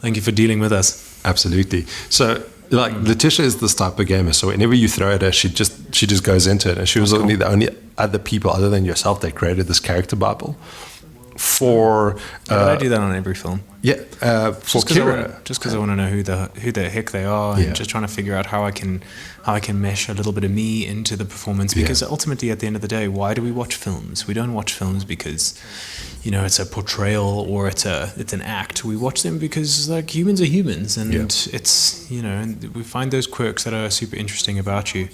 thank you for dealing with us. Absolutely. So like Letitia is this type of gamer. So whenever you throw at her, she just goes into it. And she was only the only other people other than yourself that created this character Bible. For I do that on every film. Yeah, for Kira, just because I want to know who the heck they are, and just trying to figure out how I can mesh a little bit of me into the performance. Because ultimately, at the end of the day, why do we watch films? We don't watch films because it's a portrayal or it's an act. We watch them because like humans are humans, and it's and we find those quirks that are super interesting about you.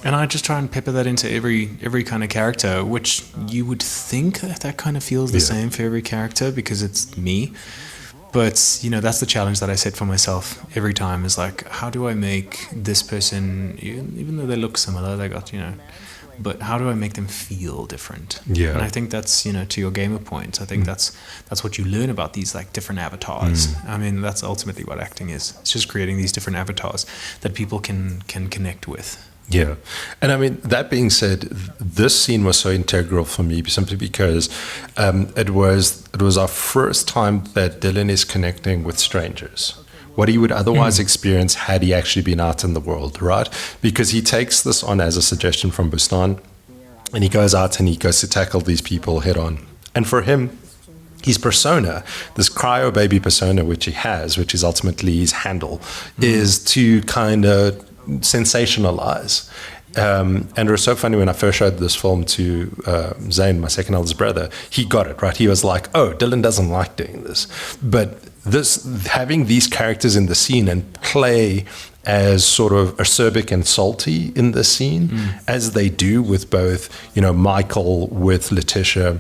And I just try and pepper that into every kind of character, which you would think that kind of feels the same for every character because it's me. But, that's the challenge that I set for myself every time is like, how do I make this person, even though they look similar, they got, but how do I make them feel different? Yeah. And I think that's, to your gamer point, I think that's what you learn about these like different avatars. I mean, that's ultimately what acting is. It's just creating these different avatars that people can connect with. Yeah. And I mean, that being said, this scene was so integral for me simply because it was our first time that Dylan is connecting with strangers. What he would otherwise experience had he actually been out in the world, right? Because he takes this on as a suggestion from Bustan, and he goes out and he goes to tackle these people head on. And for him, his persona, this cryo baby persona, which he has, which is ultimately his handle, is to kind of sensationalize. And it was so funny when I first showed this film to Zane, my second eldest brother, he got it, right? He was like, oh, Dylan doesn't like doing this. But having these characters in the scene and play as sort of acerbic and salty in the scene, as they do with both, Michael, with Letitia,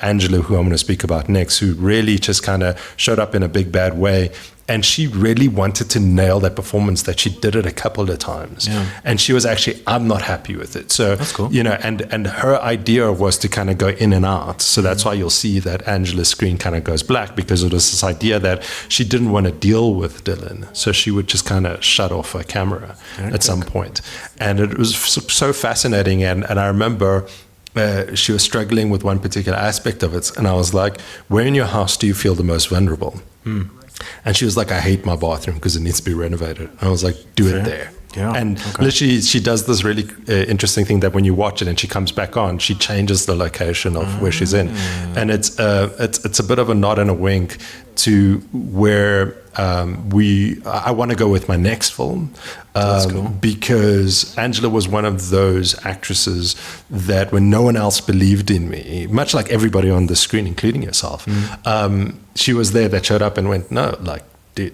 Angela, who I'm going to speak about next, who really just kind of showed up in a big bad way. And she really wanted to nail that performance that she did it a couple of times. Yeah. And she was actually, I'm not happy with it. So, that's cool. And her idea was to kind of go in and out. So that's why you'll see that Angela's screen kind of goes black, because it was this idea that she didn't want to deal with Dylan. So she would just kind of shut off her camera at some point. And it was so fascinating. And I remember she was struggling with one particular aspect of it. And I was like, where in your house do you feel the most vulnerable? And she was like, I hate my bathroom because it needs to be renovated. And I was like, do it there. Yeah, and okay. literally, she does this really interesting thing that when you watch it and she comes back on, she changes the location of where she's in, and it's a bit of a nod and a wink to where I want to go with my next film, cool. because Angela was one of those actresses that when no one else believed in me, much like everybody on the screen, including yourself, she was there that showed up and went, no, like, dude,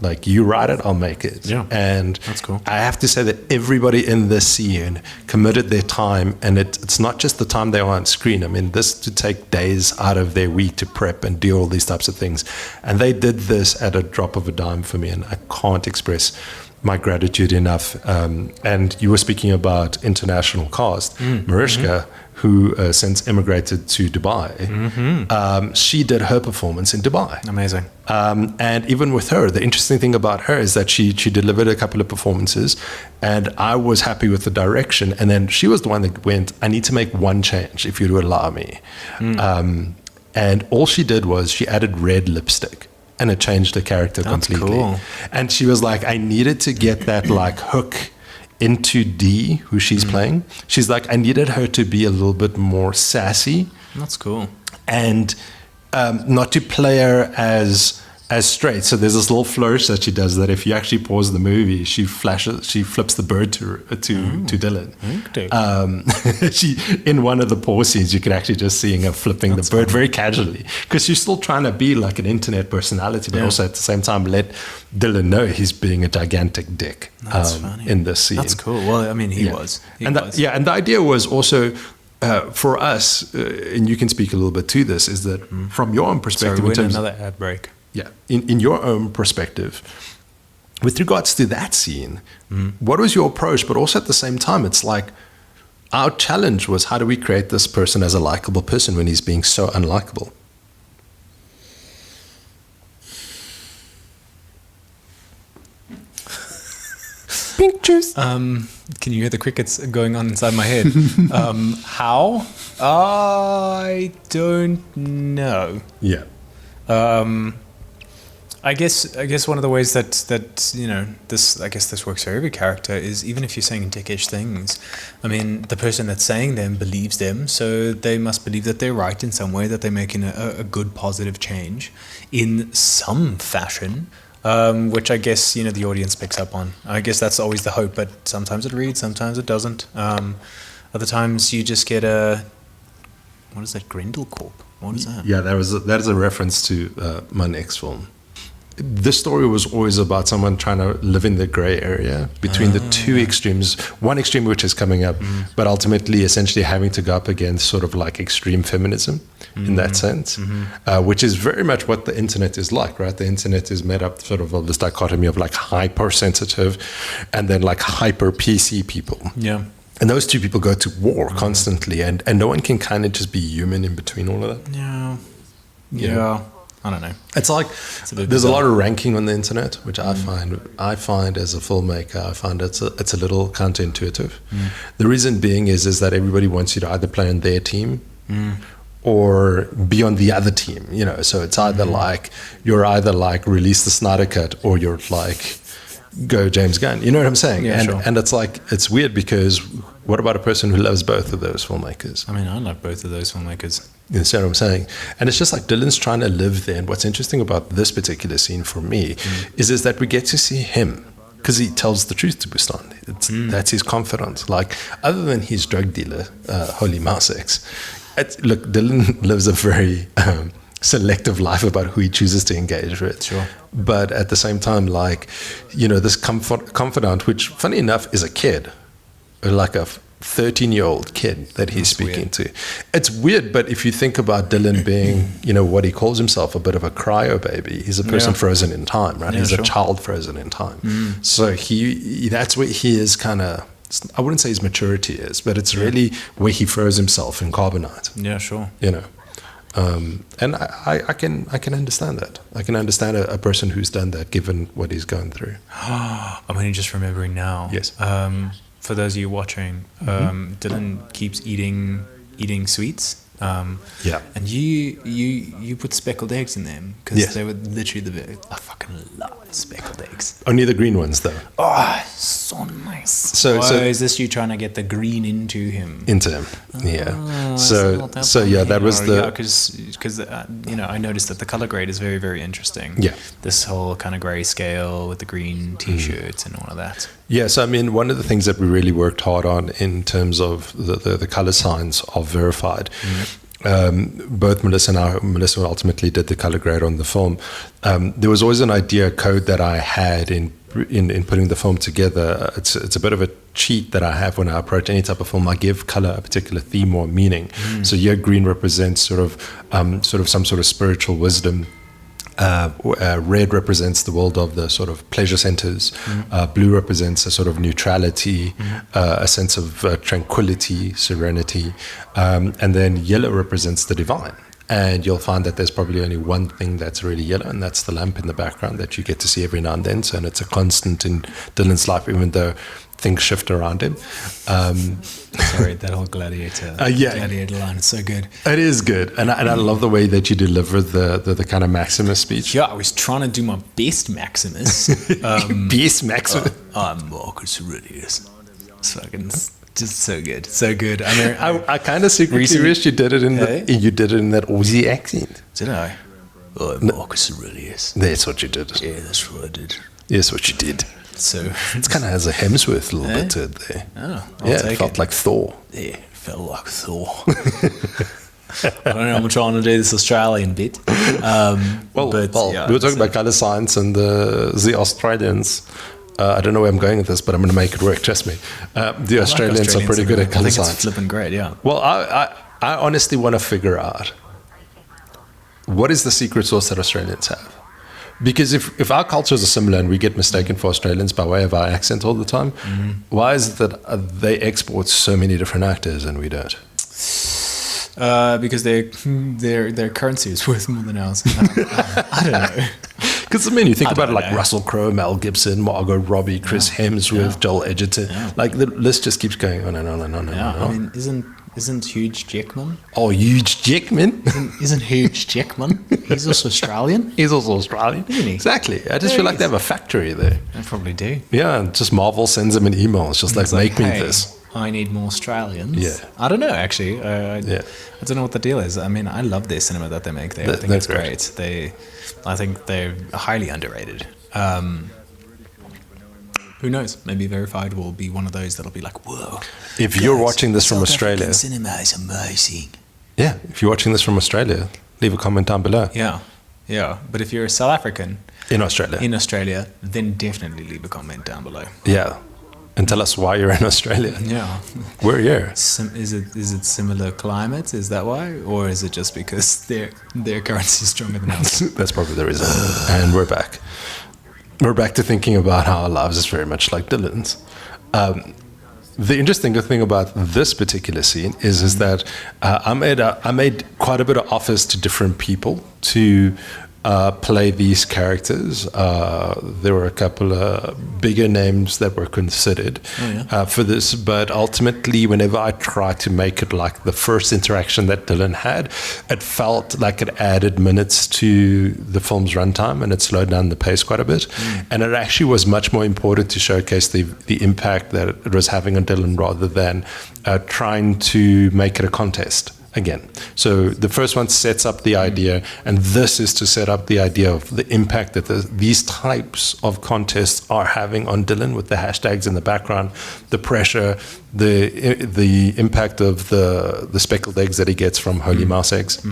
like, you write it, I'll make it. Yeah, and that's cool. I have to say that everybody in this scene committed their time, and it's not just the time they are on screen. I mean, this to take days out of their week to prep and do all these types of things. And they did this at a drop of a dime for me, and I can't express my gratitude enough. And you were speaking about international cast. Mariska, who since immigrated to Dubai, she did her performance in Dubai. Amazing. And even with her, the interesting thing about her is that she delivered a couple of performances, and I was happy with the direction. And then she was the one that went, I need to make one change, if you'd allow me. And all she did was she added red lipstick, and it changed the character completely. Cool. And she was like, I needed to get that like hook into D, who she's playing. She's like, I needed her to be a little bit more sassy. That's cool. And not to play her as straight. So there's this little flourish that she does that if you actually pause the movie, she flips the bird to Dylan. Okay. She, in one of the pause scenes, you could actually just seeing her flipping the bird very casually, because she's still trying to be like an internet personality, but also at the same time let Dylan know he's being a gigantic dick in this scene. That's cool. Well, I mean, he was. And the idea was also, for us, and you can speak a little bit to this, is that from your own perspective, Sorry, we're in terms another ad break. Yeah, in your own perspective, with regards to that scene, what was your approach? But also at the same time, it's like our challenge was, how do we create this person as a likable person when he's being so unlikable? Pink juice. Can you hear the crickets going on inside my head? How? I don't know. Yeah. I guess one of the ways that you know this works for every character is, even if you're saying dickish things, I mean, the person that's saying them believes them, so they must believe that they're right in some way, that they're making a good positive change in some fashion, which I guess, you know, the audience picks up on. I guess that's always the hope, but sometimes it reads, sometimes it doesn't. Other times you just get what is that, Grindelcorp? What is that? Yeah, that is a reference to my next film. This story was always about someone trying to live in the gray area between the two extremes. One extreme which is coming up, but ultimately essentially having to go up against sort of like extreme feminism in that sense, which is very much what the internet is like, right? The internet is made up sort of this dichotomy of like hypersensitive and then like hyper PC people. Yeah. And those two people go to war constantly, and no one can kind of just be human in between all of that. Yeah. Yeah. I don't know. It's like bit there's a lot bizarre. of ranking on the internet, which I find as a filmmaker, I find it's a little counterintuitive. The reason being is that everybody wants you to either play on their team or be on the other team. You know, so it's either like you're either like release the Snyder Cut, or you're like go James Gunn. You know what I'm saying? Yeah, sure. And it's like, it's weird, because what about a person who loves both of those filmmakers? I mean, I love both of those filmmakers. You see what I'm saying? And it's just like Dylan's trying to live there. And what's interesting about this particular scene for me is that we get to see him, because he tells the truth to Bustan. That's his confidant. Like, other than his drug dealer, Holy Mouse X, look, Dylan lives a very selective life about who he chooses to engage with. Sure. But at the same time, like, you know, this confidant, which funny enough is a kid, like a 13-year-old kid that he's speaking to. It's weird, but if you think about Dylan being, you know, what he calls himself, a bit of a cryo baby, he's a person frozen in time, right? Yeah, he's sure. a child frozen in time. So that's where he is kind of, I wouldn't say his maturity is, but it's really where he froze himself in carbonite. Yeah, sure. You know. And I can understand that. I can understand a person who's done that, given what he's going through. I'm only just remembering now. Yes. For those of you watching, Dylan keeps eating sweets Yeah. And you put speckled eggs in them because Yes. they were literally the best. I fucking love speckled eggs. Only the green ones, though. Oh, so nice. So is this you trying to get the green into him? into him. Yeah. That's So not that that was funny. the. Yeah, because I noticed that the color grade is very, very interesting. Yeah. This whole kind of grayscale with the green T-shirts and all of that. Yeah, so I mean, one of the things that we really worked hard on in terms of the color signs are verified. Both Melissa ultimately did the color grade on the film. There was always an idea code that I had in putting the film together. It's a bit of a cheat that I have when I approach any type of film. I give color a particular theme or meaning. So here, green represents sort of some sort of spiritual wisdom. Red represents the world of the sort of pleasure centers. Blue represents a sort of neutrality, a sense of tranquility, serenity. And then yellow represents the divine. And you'll find that there's probably only one thing that's really yellow, and that's the lamp in the background that you get to see every now and then. So, and it's a constant in Dylan's life, even though things shift around him. Sorry, that whole gladiator line is so good. It is good, and I love the way that you deliver the kind of Maximus speech. Yeah, I was trying to do my best, Maximus. Best Maximus. I'm Marcus Aurelius. It's fucking just so good, so good. I mean, I kind of secretly wish you did it in that Aussie accent. Did I? Oh, Marcus Aurelius. That's what you did. Yeah, that's what I did. Yes, what you did. So It's kind of has a Hemsworth a little bit to it there. Oh, It felt like Thor. Yeah, it felt like Thor. I don't know. I'm trying to do this Australian bit. Yeah, we were talking about color science and the Australians. I don't know where I'm going with this, but I'm going to make it work. Trust me. The Australians are pretty good at color I think science. it's flipping great. Yeah. Well, I honestly want to figure out what is the secret sauce that Australians have. Because if our cultures are similar and we get mistaken for Australians by way of our accent all the time, why is it that they export so many different actors and we don't? Because their currency is worth more than ours. I don't know. Because I mean, you think about it like Russell Crowe, Mel Gibson, Margot Robbie, Chris Hemsworth, Joel Edgerton. Like the list just keeps going on and on and on and on. I mean, isn't Hugh Jackman? Oh, Hugh Jackman. Isn't Hugh Jackman? He's also Australian. He's also Australian. Isn't he? Exactly. I just feel like they have a factory there. I probably do. Yeah, and just Marvel sends them an email. It's just like, make me hey, this. I need more Australians. Yeah. I don't know, actually. I don't know what the deal is. I mean, I love their cinema that they make there. I think it's great. I think they're highly underrated. Who knows? Maybe Verified will be one of those that'll be like, whoa. If you're watching this from South Australia, African cinema is amazing. yeah, if you're watching this from Australia, leave a comment down below. Yeah. But if you're a South African In Australia. then definitely leave a comment down below. Yeah. And tell us why you're in Australia. Yeah. We're here. Is it similar climate? Is that why? Or is it just because their currency is stronger than ours? That's probably the reason. And we're back. We're back to thinking about how our lives is very much like Dylan's. The interesting thing about this particular scene is that I made quite a bit of offers to different people to play these characters. There were a couple of bigger names that were considered for this, but ultimately, whenever I tried to make it like the first interaction that Dylan had, it felt like it added minutes to the film's runtime and it slowed down the pace quite a bit. And it actually was much more important to showcase the impact that it was having on Dylan rather than trying to make it a contest. Again, so the first one sets up the idea, and this is to set up the idea of the impact that these types of contests are having on Dylan with the hashtags in the background, the pressure, the impact of the speckled eggs that he gets from Holy Mouse eggs,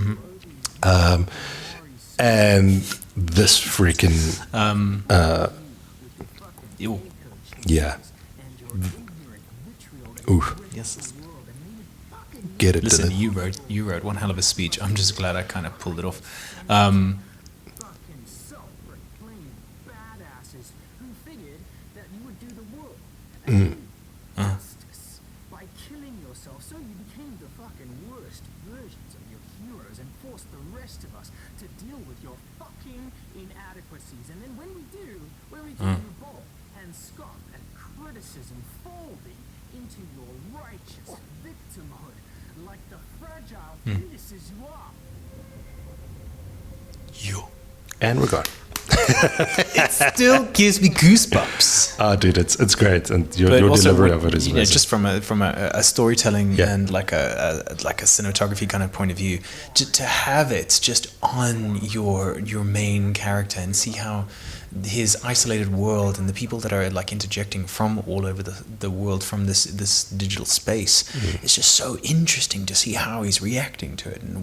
and this freaking yeah, ooh. Yes. Get it, Listen, Dylan. you wrote one hell of a speech. I'm just glad I kind of pulled it off. By killing yourself, so you became the fucking worst versions of your heroes and forced the rest of us to deal with your fucking inadequacies. And then when we do you bolt and scoff at criticism, folding into your righteous victimhood. like the fragile fetuses you are. And we're gone. Still gives me goosebumps. Ah, dude, it's great, and your Also, delivery of it is amazing. just from a storytelling Yeah. and like a cinematography kind of point of view, to have it just on your main character and see how his isolated world and the people that are like interjecting from all over the world from this digital space, it's just so interesting to see how he's reacting to it and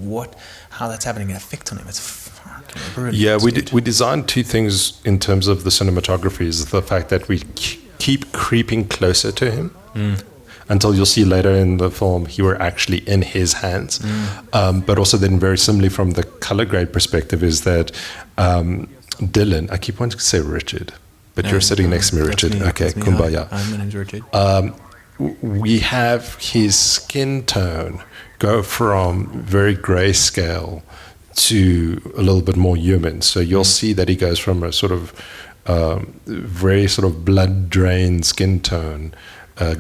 how that's having an effect on him. It's fucking brilliant. Yeah, we designed two things in terms of the cinematography. Is the fact that we keep creeping closer to him until you'll see later in the film he were actually in his hands. But also then very similarly from the color grade perspective is that Dylan, I keep wanting to say Richard, but you're sitting next to me, That's Richard. me, Okay, that's me. kumbaya. Hi, my name's Richard. We have his skin tone go from very grayscale to a little bit more human. So you'll see that he goes from a sort of very sort of blood drained skin tone,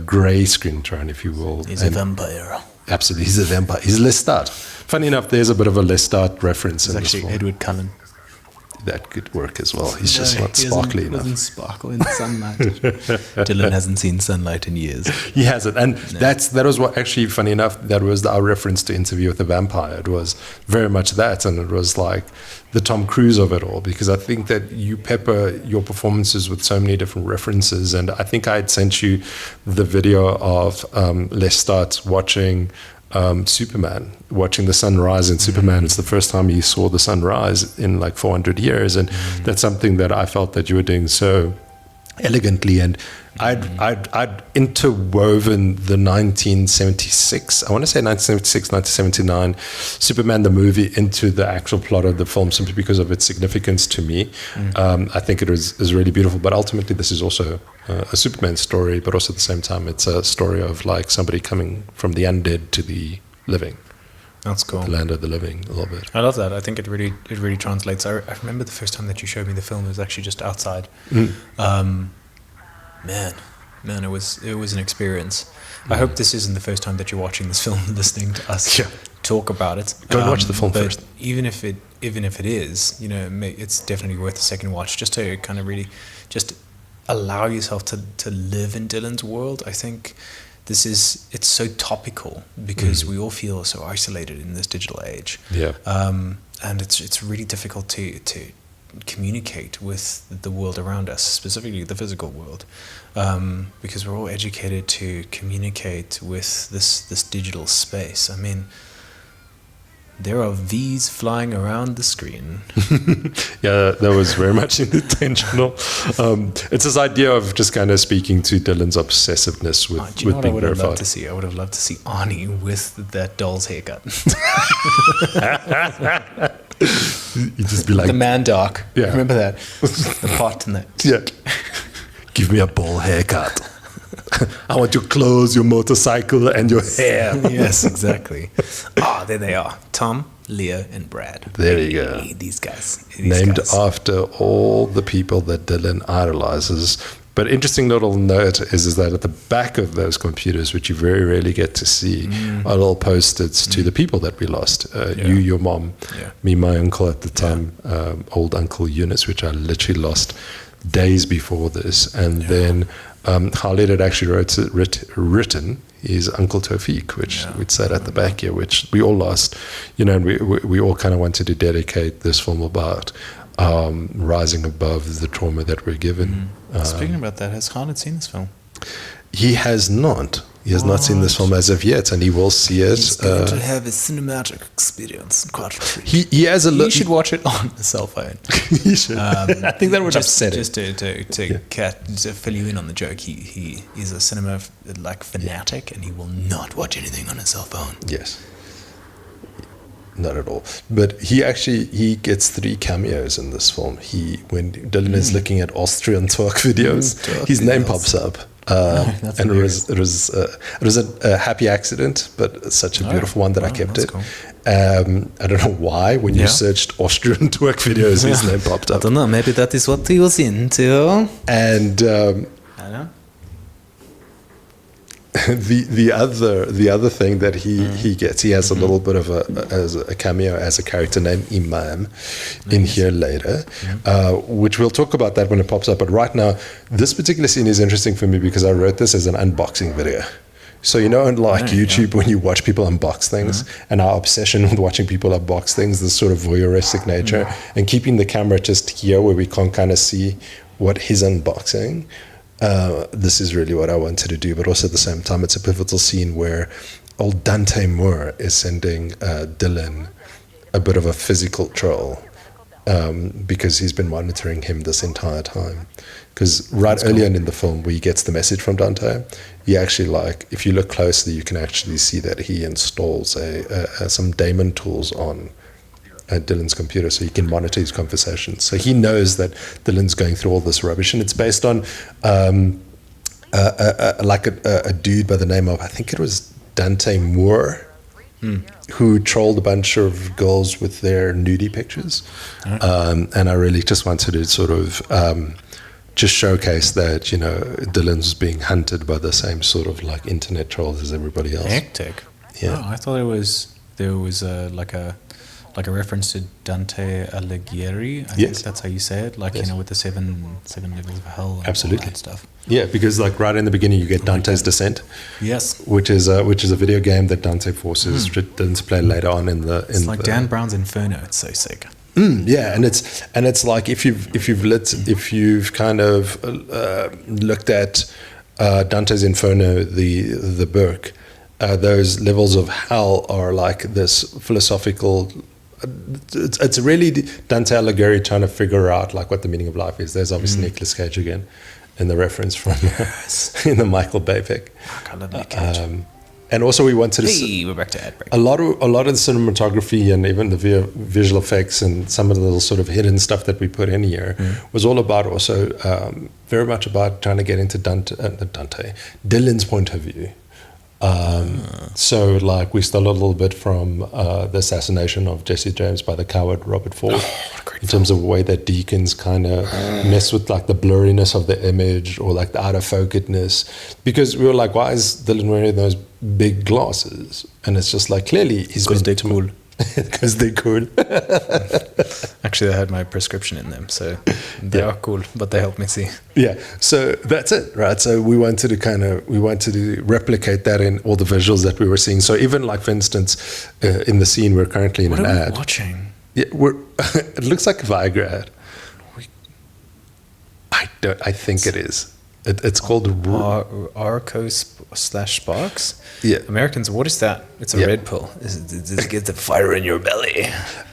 grey skin tone, if you will. He's a vampire. Absolutely, he's a vampire. He's Lestat. Funny enough, there's a bit of a Lestat reference It's in this actually film. Edward Cullen. That could work as well. He's just not sparkly enough. Doesn't sparkle in sunlight. Dylan hasn't seen sunlight in years. He hasn't, and that was what actually funny enough. That was our reference to Interview with the Vampire. It was very much that, and it was like the Tom Cruise of it all. Because I think that you pepper your performances with so many different references, and I think I had sent you the video of Lestat watching Superman, watching the sunrise in Superman. It's the first time he saw the sunrise in like 400 years, and that's something that I felt that you were doing so elegantly. And I'd interwoven the 1976, I want to say 1976, 1979 Superman the movie into the actual plot of the film, simply because of its significance to me. I think it is really beautiful, but ultimately this is also a Superman story, but also at the same time it's a story of like somebody coming from the undead to the living. That's cool. The land of the living, a little bit. I love that. I think it really translates. I remember the first time that you showed me the film, it was actually just outside. Man, it was an experience. I hope this isn't the first time that you're watching this film and listening to us talk about it. Go and watch the film but first. Even if it is, you know, it's definitely worth a second watch, just to kind of really just allow yourself to live in Dylan's world. I think it's so topical because we all feel so isolated in this digital age. Yeah. And it's really difficult to communicate with the world around us, specifically the physical world, because we're all educated to communicate with this digital space. I mean, there are V's flying around the screen. Yeah, that was very much intentional. It's this idea of just kind of speaking to Dylan's obsessiveness with, Do you know what I being would have loved verified. to see? I would have loved to see Arnie with that doll's haircut. You'd just be like, The man dark. Yeah. Remember that? The pot and that. yeah, give me a ball haircut. I want your clothes, your motorcycle, and your hair. Yes, exactly. There they are. Tom, Leah, and Brad. There you go. Hey, these guys. Named after all the people that Dylan idolizes. But interesting little note is that at the back of those computers, which you very rarely get to see, are little post-its to the people that we lost. You, your mom, me, my uncle at the time, old Uncle Eunice, which I literally lost days before this. And then Khalid had actually written his Uncle Tawfiq, which we'd said at the back here, which we all lost. You know, and we all kind of wanted to dedicate this film about rising above the trauma that we're given. Speaking about that, has Khalid seen this film? He has not. He has not seen this film as of yet, and he will see it. He's going to have a cinematic experience in Quadratry. He has a You look. should watch it on the cell phone. He should. I think that would upset it. Just to fill you in on the joke, he is a cinema fanatic, and he will not watch anything on a cell phone. Yes. Not at all. But he gets 3 cameos in this film. When Dylan is looking at Austrian twerk videos, his name pops up. And it was a happy accident, but such a beautiful one that I kept it. Cool. I don't know why. When you searched Austrian twerk videos, his name popped I up. don't know, maybe that is what he was into. And I know. the other thing that he gets, he has a little bit of a cameo as a character named Imam in here later, which we'll talk about that when it pops up. But right now, this particular scene is interesting for me because I wrote this as an unboxing video. So, you know, on like YouTube, when you watch people unbox things, and our obsession with watching people unbox things, this sort of voyeuristic nature, and keeping the camera just here where we can't kind of see what he's unboxing. This is really what I wanted to do, but also at the same time, it's a pivotal scene where old Dante Moore is sending Dylan a bit of a physical troll because he's been monitoring him this entire time. Because early on in the film, where he gets the message from Dante, he actually, like, if you look closely, you can actually see that he installs some daemon tools on Dylan's computer so he can monitor his conversations. So he knows that Dylan's going through all this rubbish, and it's based on a dude by the name of, I think it was Dante Moore, who trolled a bunch of girls with their nudie pictures. And I really just wanted to sort of just showcase that, you know, Dylan's being hunted by the same sort of like internet trolls as everybody else. Hectic. Yeah. Oh, I thought there was like a reference to Dante Alighieri. I think that's how you say it. Like, you know, with the seven levels of hell and all that stuff. Yeah, because like right in the beginning you get Dante's Descent. Yes. Which is a video game that Dante forces Dylan to play later on in the. It's like Dan Brown's Inferno. It's so sick. Yeah, and it's like if you've kind of looked at Dante's Inferno, the book, those levels of hell are like this philosophical. It's really Dante Alighieri trying to figure out like what the meaning of life is. There's obviously Nicolas Cage again in the reference from in the Michael Bay pick. I love Nick Cage. And also we wanted to we're back to ad break. a lot of the cinematography and even the visual effects and some of the little sort of hidden stuff that we put in here was all about also very much about trying to get into Dylan's point of view. So like we stole a little bit from the assassination of Jesse James by the coward Robert Ford, in terms of the way that Deacons kind of mess with like the blurriness of the image or like the out of focusedness, because we were like, why is Dylan wearing those big glasses? And it's just like, clearly he's Because they're cool. Because they're cool. Actually, I had my prescription in them, so they are cool, but they help me see. Yeah, so that's it, right? So we wanted to replicate that in all the visuals that we were seeing. So even like, for instance, in the scene we're currently in What an are ad. we watching? Yeah, it looks like a Viagra ad. I think it is. It's called Arco/Sparks. Yeah. Americans, what is that? It's a red pill. Does it get the fire in your belly?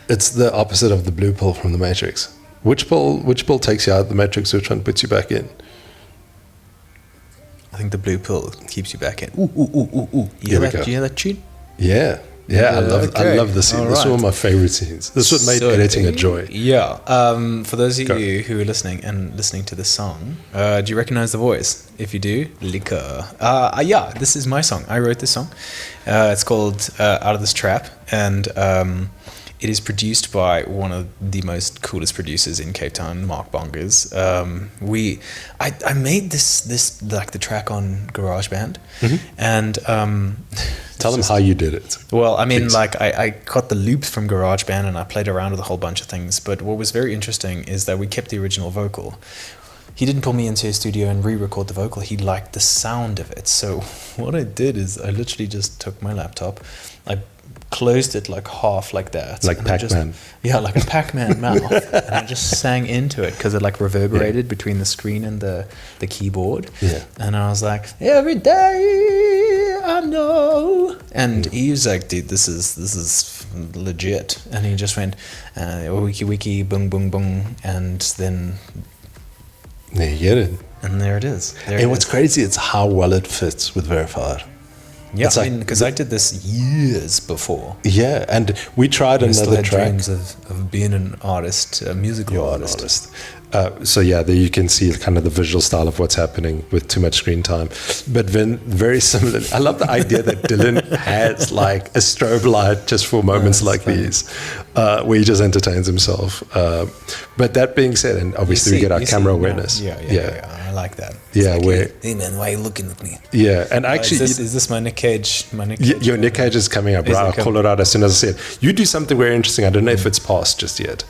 It's the opposite of the blue pill from the Matrix. Which pill takes you out of the Matrix? Which one puts you back in? I think the blue pill keeps you back in. Ooh. You hear that tune? Yeah. I love the scene. This is one of my favorite scenes. This is what made editing a joy. Yeah. For those of you who are listening to this song, do you recognize the voice? If you do, liquor. Yeah, this is my song. I wrote this song. It's called Out of This Trap, and it is produced by one of the most coolest producers in Cape Town, Mark Bongers. I made this like the track on GarageBand, and tell them how you did it. Well, I mean, Please. like I got the loops from GarageBand and I played around with a whole bunch of things. But what was very interesting is that we kept the original vocal. He didn't pull me into his studio and re-record the vocal. He liked the sound of it. So what I did is I literally just took my laptop, I closed it like half like that. Like Pac-Man. Yeah, like a Pac-Man mouth. And I just sang into it because it like reverberated between the screen and the keyboard. Yeah. And I was like, every day I know. And he was like, dude, this is legit. And he just went, wiki wiki, boom, boom, boom. And then... There you get it. And there it is. And what's crazy, it's how well it fits with Verified. Yeah, it's I mean, because I did this years before. Yeah, and we tried I still another had track. dreams of being an artist, a musical artist. So yeah, there you can see kind of the visual style of what's happening with too much screen time. But then very similar, I love the idea that Dylan has like a strobe light just for moments like these, where he just entertains himself. But that being said, and obviously we get our camera awareness. Yeah. I like that. Yeah, It's like, where Hey man, why are you looking at me? yeah, and actually, is this my Nick Cage? My Nick Cage? your Nick Cage is coming up, Is right? it I'll call it out as soon as I see it. You do something very interesting. I don't know if it's passed just yet,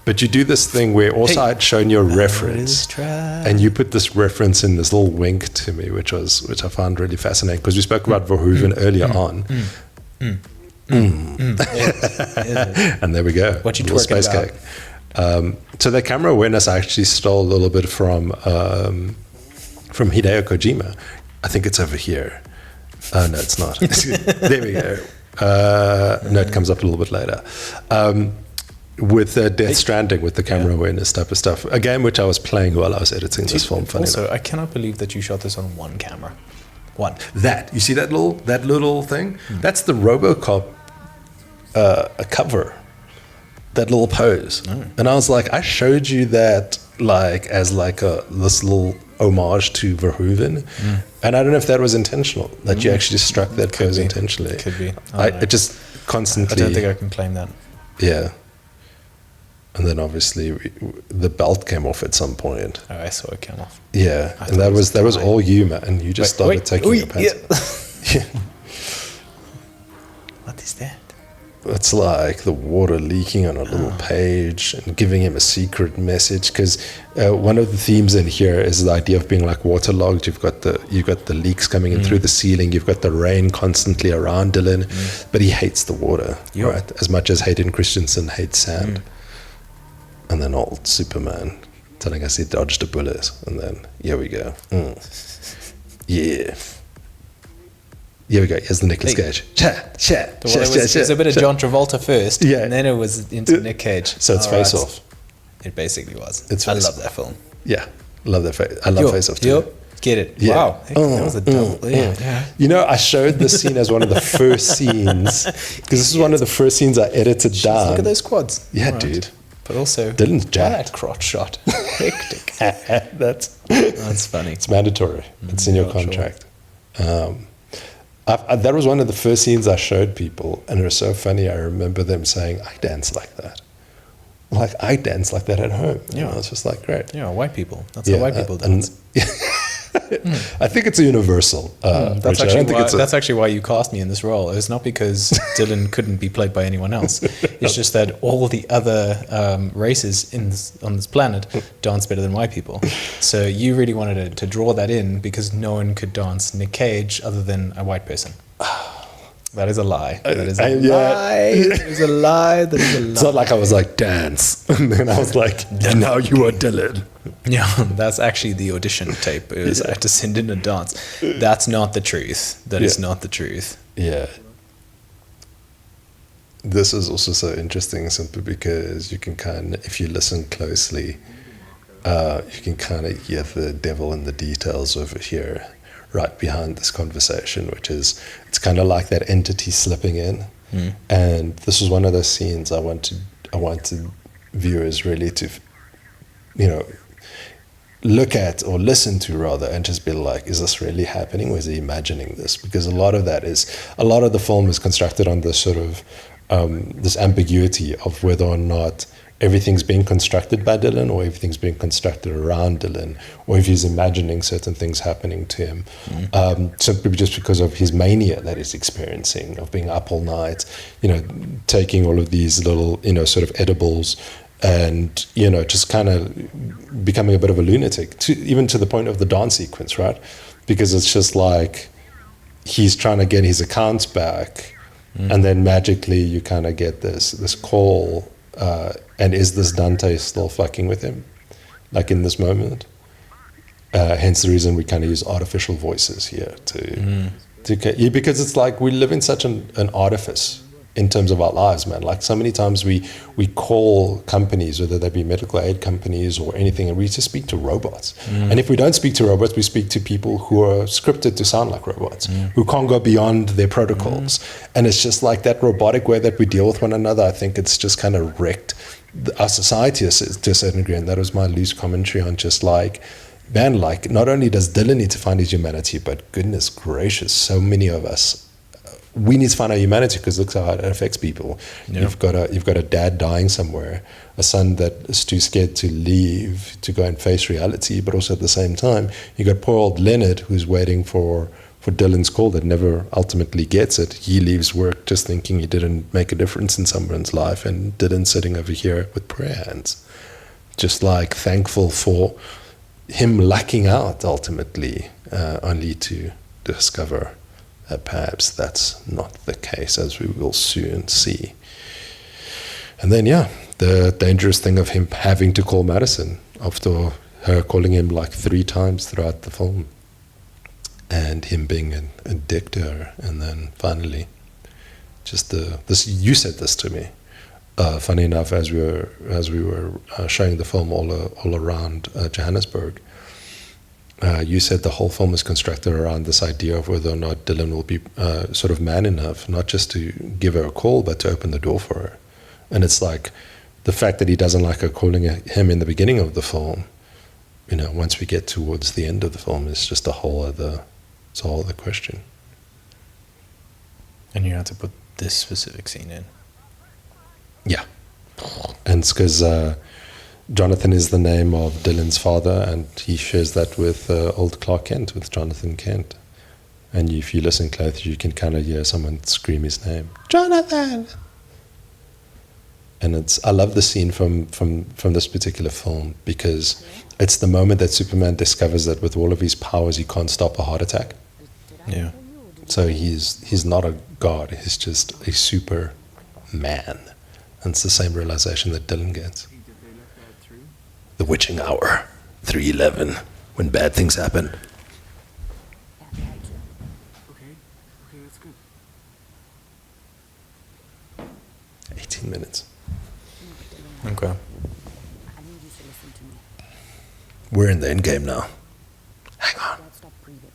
but you do this thing where also I'd shown you a reference, and you put this reference in this little wink to me, which I found really fascinating because we spoke about Verhoeven earlier on. And there we go. What you Little twerking space about? cake. So the camera awareness I actually stole a little bit from Hideo Kojima. I think it's over here. Oh no, it's not. There we go. No, it comes up a little bit later. With Death Stranding, with the camera awareness type of stuff. A game which I was playing while I was editing this film. Funny Also, enough. I cannot believe that you shot this on one camera. One. That you see that little thing? That's the RoboCop cover. That little pose. And I was like, I showed you that like as like this little homage to Verhoeven, and I don't know if that was intentional. That you actually struck that pose intentionally. Could be. I just constantly. I don't think I can claim that. Yeah. And then obviously the belt came off at some point. Oh, I saw it come off. Yeah, I and thought it that was was all you, man. And you just started taking your pants. Yeah. What is that? It's like the water leaking on a little page and giving him a secret message. Because one of the themes in here is the idea of being like waterlogged. You've got the leaks coming in through the ceiling. You've got the rain constantly around Dylan, but he hates the water, right? As much as Hayden Christensen hates sand. And then old Superman telling us he dodged a bullet, and then here we go. Yeah. Here we go. Here's the Nicolas Cage. There's a bit of John Travolta first, Yeah. and then it was into Nick Cage. So it's Face Off. It basically was. It's I Face love Off. that film. Yeah, love that face. I love Face Off too. Yep. Get it. Yeah. Wow. Heck, that was a double. Yeah. You know, I showed this scene as one of the first scenes because this is one of the first scenes I edited down. Look at those quads. Yeah, Right. dude. But also, Dylan's why jacked. that crotch shot. Hectic. That's funny. It's mandatory. It's in your yeah, sure. contract. That was one of the first scenes I showed people, and it was so funny. I remember them saying, "I dance like that." Like I dance like that at home. You know, it's just like great. Yeah, white people. That's how white people and- dance. I think it's a universal. That's Richard. I actually don't think why, it's a- that's actually why you cast me in this role. It's not because Dylan couldn't be played by anyone else. It's just that all the other races on this planet dance better than white people. So you really wanted to draw that in because no one could dance Nick Cage other than a white person. That is a lie. That is a lie. That is a lie. That is a lie. It's not like I was like, dance. And then I was like, now you are Dylan. Yeah, that's actually the audition tape. It was I had to send in a dance. That's not the truth. That is not the truth. Yeah. This is also so interesting simply because you can kind of, if you listen closely, you can kind of hear the devil in the details over here, right behind this conversation, which is, it's kind of like that entity slipping in. And this is one of those scenes I wanted viewers really to, you know, look at or listen to rather, and just be like, is this really happening, or is he imagining this? Because a lot of the film is constructed on this sort of this ambiguity of whether or not everything's being constructed by Dylan or everything's being constructed around Dylan, or if he's imagining certain things happening to him, simply just because of his mania that he's experiencing, of being up all night, you know, taking all of these little, you know, sort of edibles, and, you know, just kind of becoming a bit of a lunatic, even to the point of the dance sequence, right? Because it's just like he's trying to get his accounts back, and then magically you kind of get this call, and is this Dante still fucking with him, like in this moment? Hence the reason we kind of use artificial voices here because it's like we live in such an artifice in terms of our lives, man. Like so many times we call companies, whether they be medical aid companies or anything, and we just speak to robots. And if we don't speak to robots, we speak to people who are scripted to sound like robots, who can't go beyond their protocols. And it's just like that robotic way that we deal with one another. I think it's just kind of wrecked our society to a certain degree. And that was my loose commentary on just like, man, like not only does Dylan need to find his humanity, but goodness gracious, so many of us we need to find our humanity because look how it affects people. Yeah. You've got a dad dying somewhere, a son that is too scared to leave to go and face reality, but also at the same time you got poor old Leonard who's waiting for Dylan's call that never ultimately gets it. He leaves work just thinking he didn't make a difference in someone's life, and Dylan sitting over here with prayer hands, just like thankful for him lucking out ultimately, only to discover that perhaps that's not the case, as we will soon see. And then, yeah, the dangerous thing of him having to call Madison after her calling him like 3 times throughout the film, and him being a dick to her. And then finally, just this. You said this to me. Funny enough, as we were showing the film all around Johannesburg. You said the whole film is constructed around this idea of whether or not Dylan will be sort of man enough, not just to give her a call, but to open the door for her. And it's like the fact that he doesn't like her calling him in the beginning of the film, you know, once we get towards the end of the film, is just a whole other question. And you had to put this specific scene in. Yeah. And it's because Jonathan is the name of Dylan's father, and he shares that with old Clark Kent, with Jonathan Kent. And if you listen closely, you can kind of hear someone scream his name, Jonathan! And I love the scene from this particular film, because it's the moment that Superman discovers that with all of his powers, he can't stop a heart attack. Yeah. So he's not a god, he's just a super man. And it's the same realization that Dylan gets. The witching hour, 3:11, when bad things happen. Okay, that's good. 18 minutes. Okay. I need you to listen to me. We're in the end game now. Hang on. Dad, stop breathing.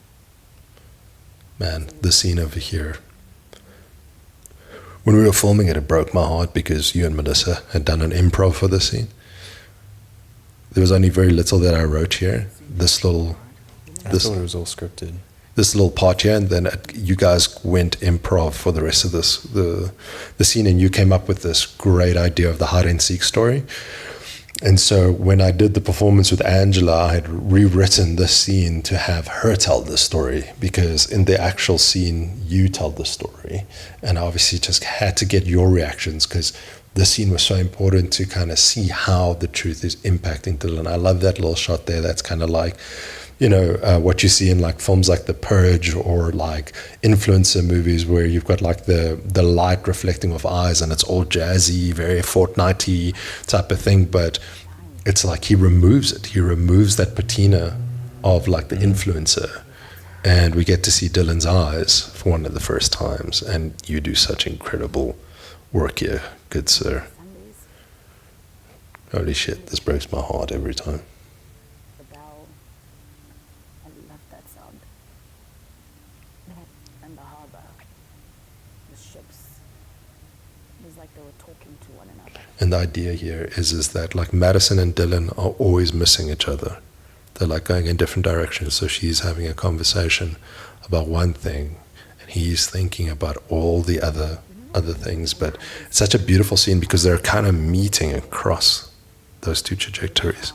Man, the scene over here. When we were filming it, it broke my heart because you and Melissa had done an improv for the scene. There was only very little that I wrote here. I thought it was all scripted. This little part here, and then you guys went improv for the rest of the scene, and you came up with this great idea of the hide and seek story. And so when I did the performance with Angela, I had rewritten this scene to have her tell the story, because in the actual scene, you tell the story. And I obviously just had to get your reactions, because the scene was so important to kind of see how the truth is impacting Dylan. I love that little shot there. That's kind of like, you know, what you see in like films like The Purge or like influencer movies, where you've got like the light reflecting off eyes and it's all jazzy, very Fortnite-y type of thing. But it's like he removes it. He removes that patina of like the influencer. And we get to see Dylan's eyes for one of the first times. And you do such incredible work here, good sir. Holy shit, this breaks my heart every time. The bell. I love that sound. And the harbor. The ships. It was like they were talking to one another. And the idea here is that like Madison and Dylan are always missing each other. They're like going in different directions. So she's having a conversation about one thing, and he's thinking about all the other things. But it's such a beautiful scene because they're kind of meeting across those two trajectories.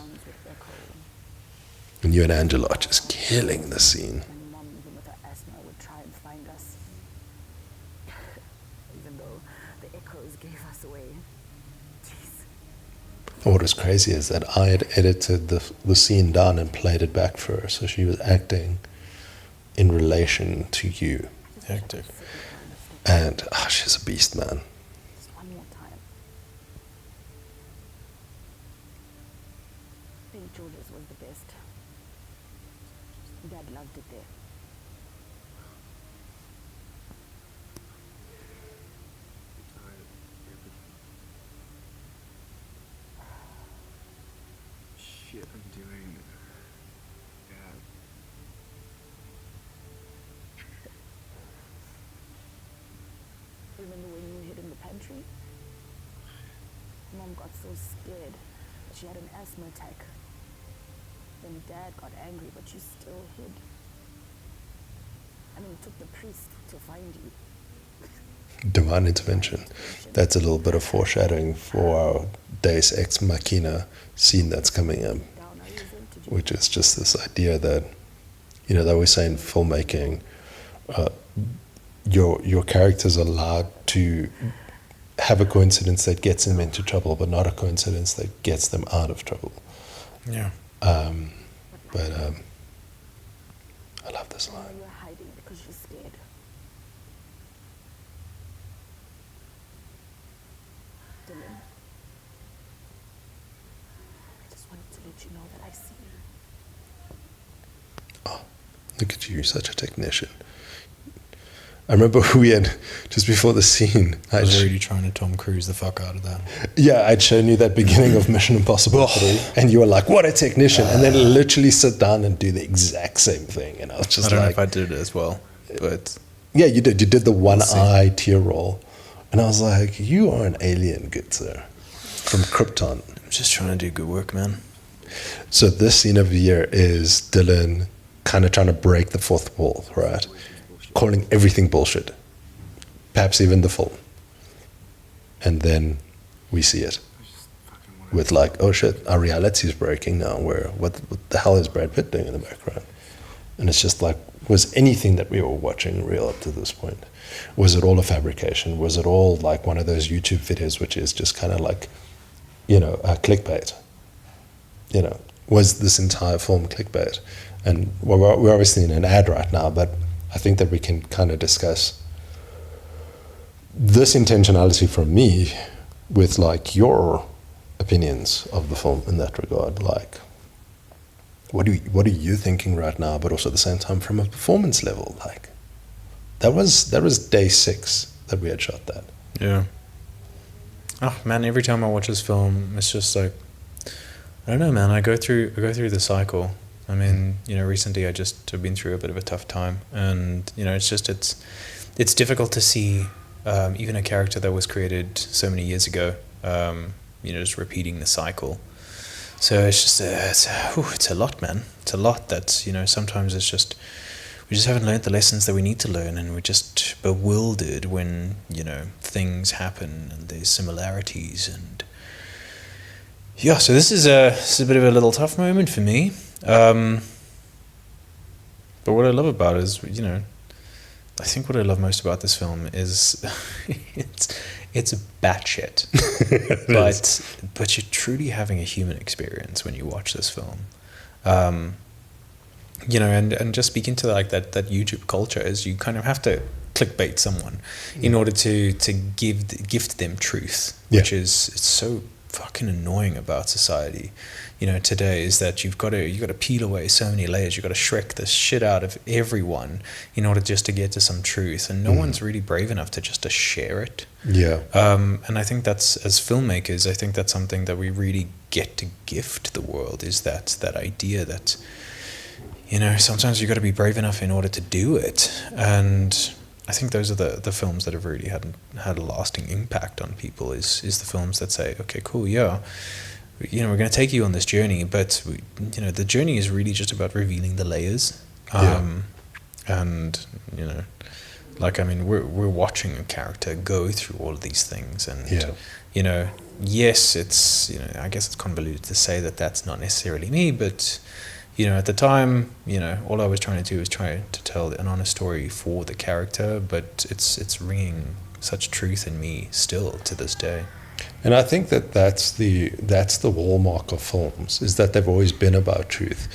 And you and Angela are just killing the scene. And Mom, even with her asthma, would try and find us. Even though the echoes gave us away. Jeez. What was crazy is that I had edited the scene down and played it back for her, so she was acting in relation to you. Hectic. And she's a beast, man. Just one more time. St. George's was the best. Dad loved it there. Shit, I'm doing. Yeah. Remember when you hid in the pantry? Mom got so scared that she had an asthma attack. Then Dad got angry, but you still hid. I mean, it took the priest to find you. Divine intervention. That's a little bit of foreshadowing for our Deus Ex Machina scene that's coming up, which is just this idea that, you know, they always say in filmmaking, your character's allowed to have a coincidence that gets them into trouble, but not a coincidence that gets them out of trouble. Yeah. But I love this line. You're hiding because you're scared. Dylan, I just wanted to let you know that I see you. Look at you, you're such a technician. I remember we had, just before the scene, I was really trying to Tom Cruise the fuck out of that. Yeah, I'd shown you that beginning of Mission Impossible 3, and you were like, what a technician. And then literally sit down and do the exact same thing. And I was just I don't like, know if I did it as well, but yeah, you did. You did the one eye tear roll. And I was like, you are an alien, good sir, from Krypton. I'm just trying to do good work, man. So this scene over here is Dylan kind of trying to break the fourth wall, right? Calling everything bullshit, perhaps even the film. And then we see it with like, oh shit, our reality is breaking now. What the hell is Brad Pitt doing in the background? And it's just like, was anything that we were watching real up to this point? Was it all a fabrication? Was it all like one of those YouTube videos, which is just kind of like, you know, clickbait? You know, was this entire film clickbait? And we're obviously in an ad right now, but I think that we can kind of discuss this intentionality from me with like your opinions of the film in that regard. Like, what are you thinking right now? But also at the same time, from a performance level, like that was day 6 that we had shot that. Yeah. Oh man, every time I watch this film, it's just like, I don't know, man. I go through the cycle. I mean, you know, recently I just have been through a bit of a tough time, and you know, it's difficult to see even a character that was created so many years ago, you know, just repeating the cycle. So it's just it's a lot, man. It's a lot that, you know, sometimes it's just we just haven't learned the lessons that we need to learn, and we're just bewildered when, you know, things happen and there's similarities. And yeah, so this is a bit of a little tough moment for me. But what I love about it is, you know, I think what I love most about this film is it's batshit, but you're truly having a human experience when you watch this film. You know, and just speaking to like that YouTube culture is you kind of have to clickbait someone in order to gift them truth, which is it's so fucking annoying about society, you know, today, is that you've got to peel away so many layers. You've got to shrek the shit out of everyone in order just to get to some truth, and no one's really brave enough to just to share it. Yeah. And I think that's, as filmmakers, I think that's something that we really get to gift the world, is that idea that, you know, sometimes you've got to be brave enough in order to do it. And I think those are the films that have really had a lasting impact on people, is the films that say, okay, cool, yeah, you know, we're going to take you on this journey, but you know, the journey is really just about revealing the layers. And you know, like, I mean, we're watching a character go through all of these things, and you know, yes, it's, you know, I guess it's convoluted to say that that's not necessarily me, but you know, at the time, you know, all I was trying to do was try to tell an honest story for the character, but it's ringing such truth in me still to this day. And I think that's the hallmark of films, is that they've always been about truth.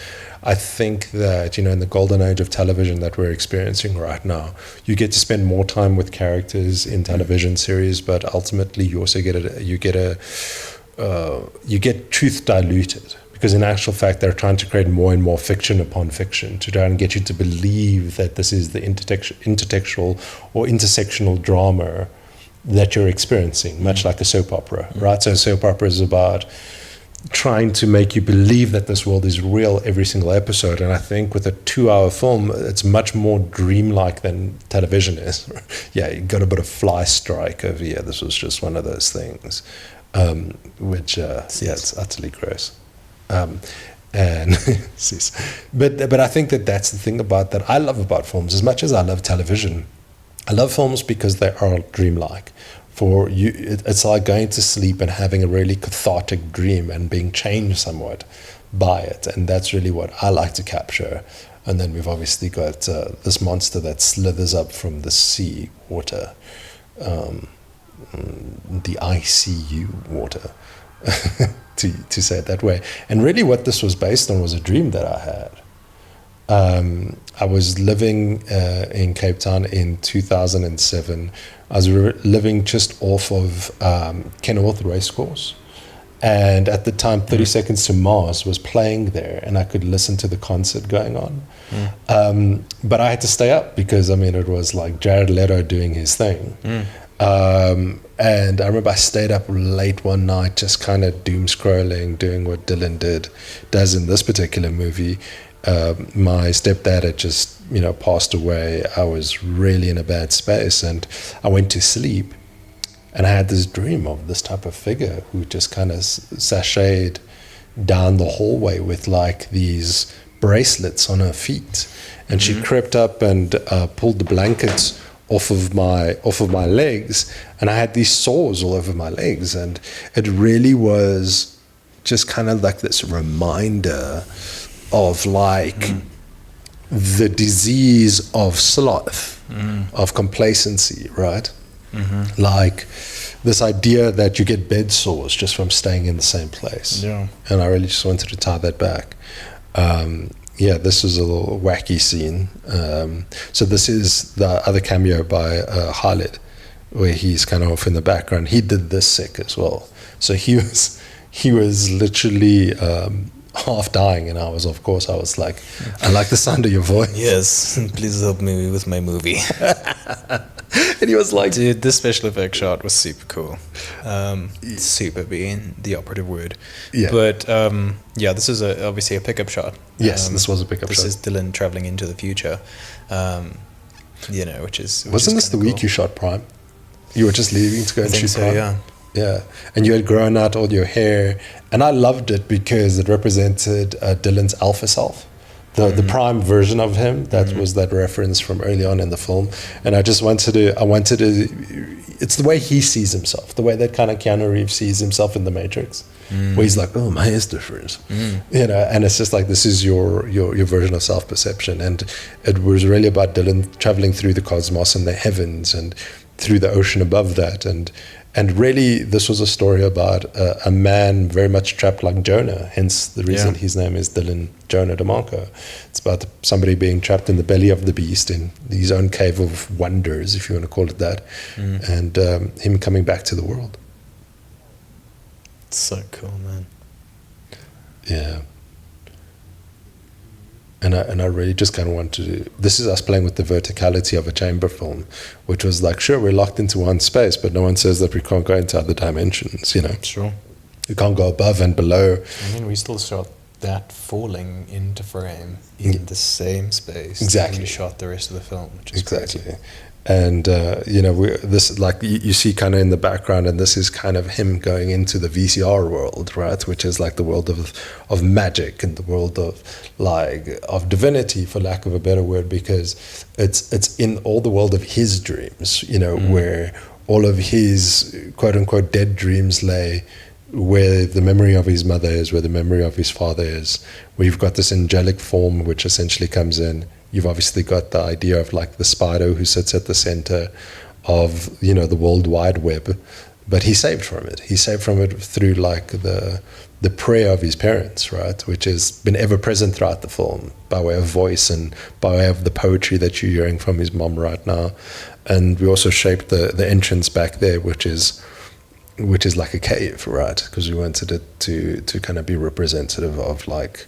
I think that, you know, in the golden age of television that we're experiencing right now, you get to spend more time with characters in television series, but ultimately you also get truth diluted. Because in actual fact, they're trying to create more and more fiction upon fiction to try and get you to believe that this is the intertextual or intersectional drama that you're experiencing, much like a soap opera, right? So a soap opera is about trying to make you believe that this world is real every single episode. And I think with a 2-hour film, it's much more dreamlike than television is. Yeah, you got a bit of fly strike over here. This was just one of those things, which, it's utterly gross. And but I think that's the thing that I love about films. As much as I love television, I love films because they are dreamlike. For you, it's like going to sleep and having a really cathartic dream and being changed somewhat by it, and that's really what I like to capture. And then we've obviously got this monster that slithers up from the sea water, the ICU water, to say it that way. And really, what this was based on was a dream that I had. I was living in Cape Town in 2007. I was living just off of Kenilworth Racecourse. And at the time, 30 Seconds to Mars was playing there, and I could listen to the concert going on. But I had to stay up because, I mean, it was like Jared Leto doing his thing. And I remember I stayed up late one night just kind of doom scrolling, doing what Dylan does in this particular movie. My stepdad had just, passed away. I was really in a bad space, and I went to sleep. And I had this dream of this type of figure who just kind of sashayed down the hallway with like these bracelets on her feet. And she crept up and pulled the blankets off of my legs. And I had these sores all over my legs. And it really was just kind of like this reminder of like the disease of sloth, of complacency, right? Like this idea that you get bed sores just from staying in the same place. Yeah. And I really just wanted to tie that back. This is a little wacky scene. So this is the other cameo by Waleed, where he's kind of off in the background. He did this sick as well. So he was literally half dying, and I was like, I like the sound of your voice. Yes, please help me with my movie. And he was like, dude, this special effect shot was super cool. Super being the operative word. Yeah. But this is obviously a pickup shot. Yes, this was a pickup shot. This is Dylan traveling into the future. Which is wasn't this the week you shot Prime? You were just leaving to go and shoot Prime. Yeah. Yeah, and you had grown out all your hair, and I loved it because it represented Dylan's alpha self. The prime version of him, that was that reference from early on in the film. And I wanted to, it's the way he sees himself, the way that kind of Keanu Reeves sees himself in The Matrix, where he's like, oh, my hair's different, and it's just like, this is your version of self-perception. And it was really about Dylan traveling through the cosmos and the heavens and through the ocean above that. And really, this was a story about a man very much trapped like Jonah, hence the reason his name is Dylan Jonah DeMarco. It's about somebody being trapped in the belly of the beast in his own cave of wonders, if you want to call it that, and him coming back to the world. It's so cool, man. Yeah. And I really just kind of want to, this is us playing with the verticality of a chamber film, which was like, sure, we're locked into one space, but no one says that we can't go into other dimensions, Sure. We can't go above and below. I mean, we still shot that falling into frame in the same space. Exactly. And we shot the rest of the film, which is Exactly. crazy. And, this, like, you see kind of in the background, and this is kind of him going into the VCR world, right? Which is like the world of magic and the world of divinity, for lack of a better word, because it's in all the world of his dreams, where all of his quote unquote dead dreams lay, where the memory of his mother is, where the memory of his father is, where you've got this angelic form which essentially comes in. You've obviously got the idea of like the spider who sits at the center of, the World Wide Web, but he's saved from it. He's saved from it through like the prayer of his parents, right? Which has been ever present throughout the film by way of voice and by way of the poetry that you're hearing from his mom right now. And we also shaped the entrance back there, which is like a cave, right? Because we wanted it to kind of be representative of like,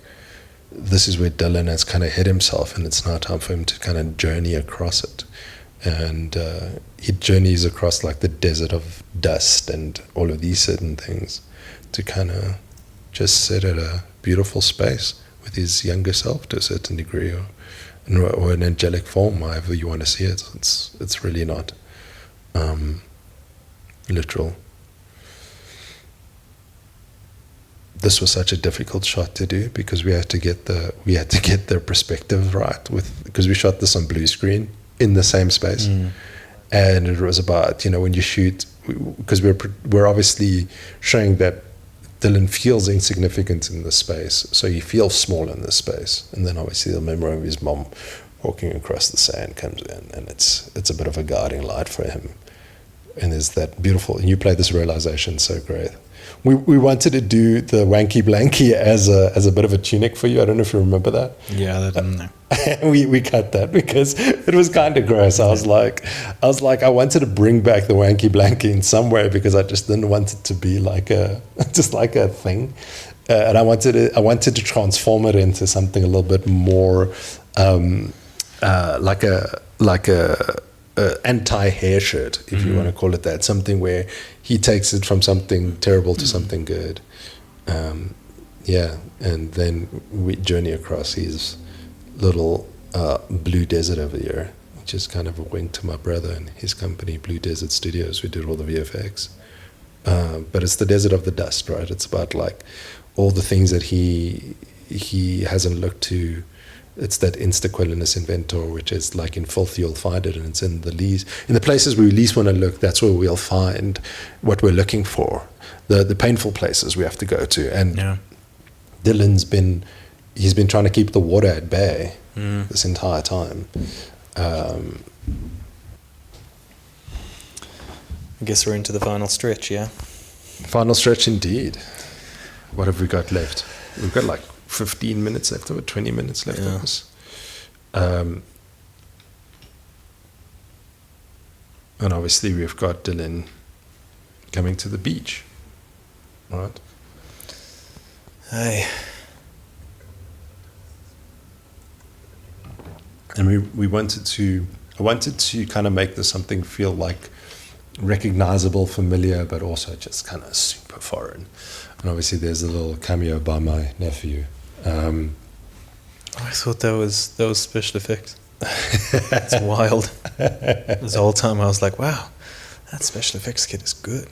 this is where Dylan has kind of hid himself, and it's now time for him to kind of journey across it. And he journeys across like the desert of dust and all of these certain things to kind of just sit at a beautiful space with his younger self to a certain degree, or an angelic form, however you want to see it. It's really not literal. This was such a difficult shot to do because we had to get the perspective right, because we shot this on blue screen in the same space, and it was about, you know, when you shoot, because we're obviously showing that Dylan feels insignificant in this space, so he feels small in this space, and then obviously the memory of his mom walking across the sand comes in, and it's a bit of a guiding light for him. And there's that beautiful, and you play this realization so great. We wanted to do the wanky blanky as a bit of a tunic for you. I don't know if you remember that. Yeah, that didn't know. we cut that because it was kind of gross. I was like, I wanted to bring back the wanky blanky in some way because I just didn't want it to be like just like a thing, and I wanted to transform it into something a little bit more like a anti-hair shirt, if you want to call it that, something where he takes it from something terrible to something good. And then we journey across his little blue desert over here, which is kind of a wink to my brother and his company, Blue Desert Studios, who did all the VFX. But it's the desert of the dust, right? It's about like all the things that he hasn't looked to. It's that Instaquilinus inventor, which is like in filth you'll find it, and it's in the places we least want to look. That's where we'll find what we're looking for, the painful places we have to go to. And Dylan's been trying to keep the water at bay this entire time. I guess we're into the final stretch, yeah? Final stretch indeed. What have we got left? We've got like 15 minutes left of it, 20 minutes left of this. And obviously we've got Dylan coming to the beach, right? Hey. And I wanted to kind of make this something feel like recognizable, familiar, but also just kind of super foreign. And obviously there's a little cameo by my nephew. I thought that was special effects. It's wild. This whole time I was like, wow, that special effects kit is good.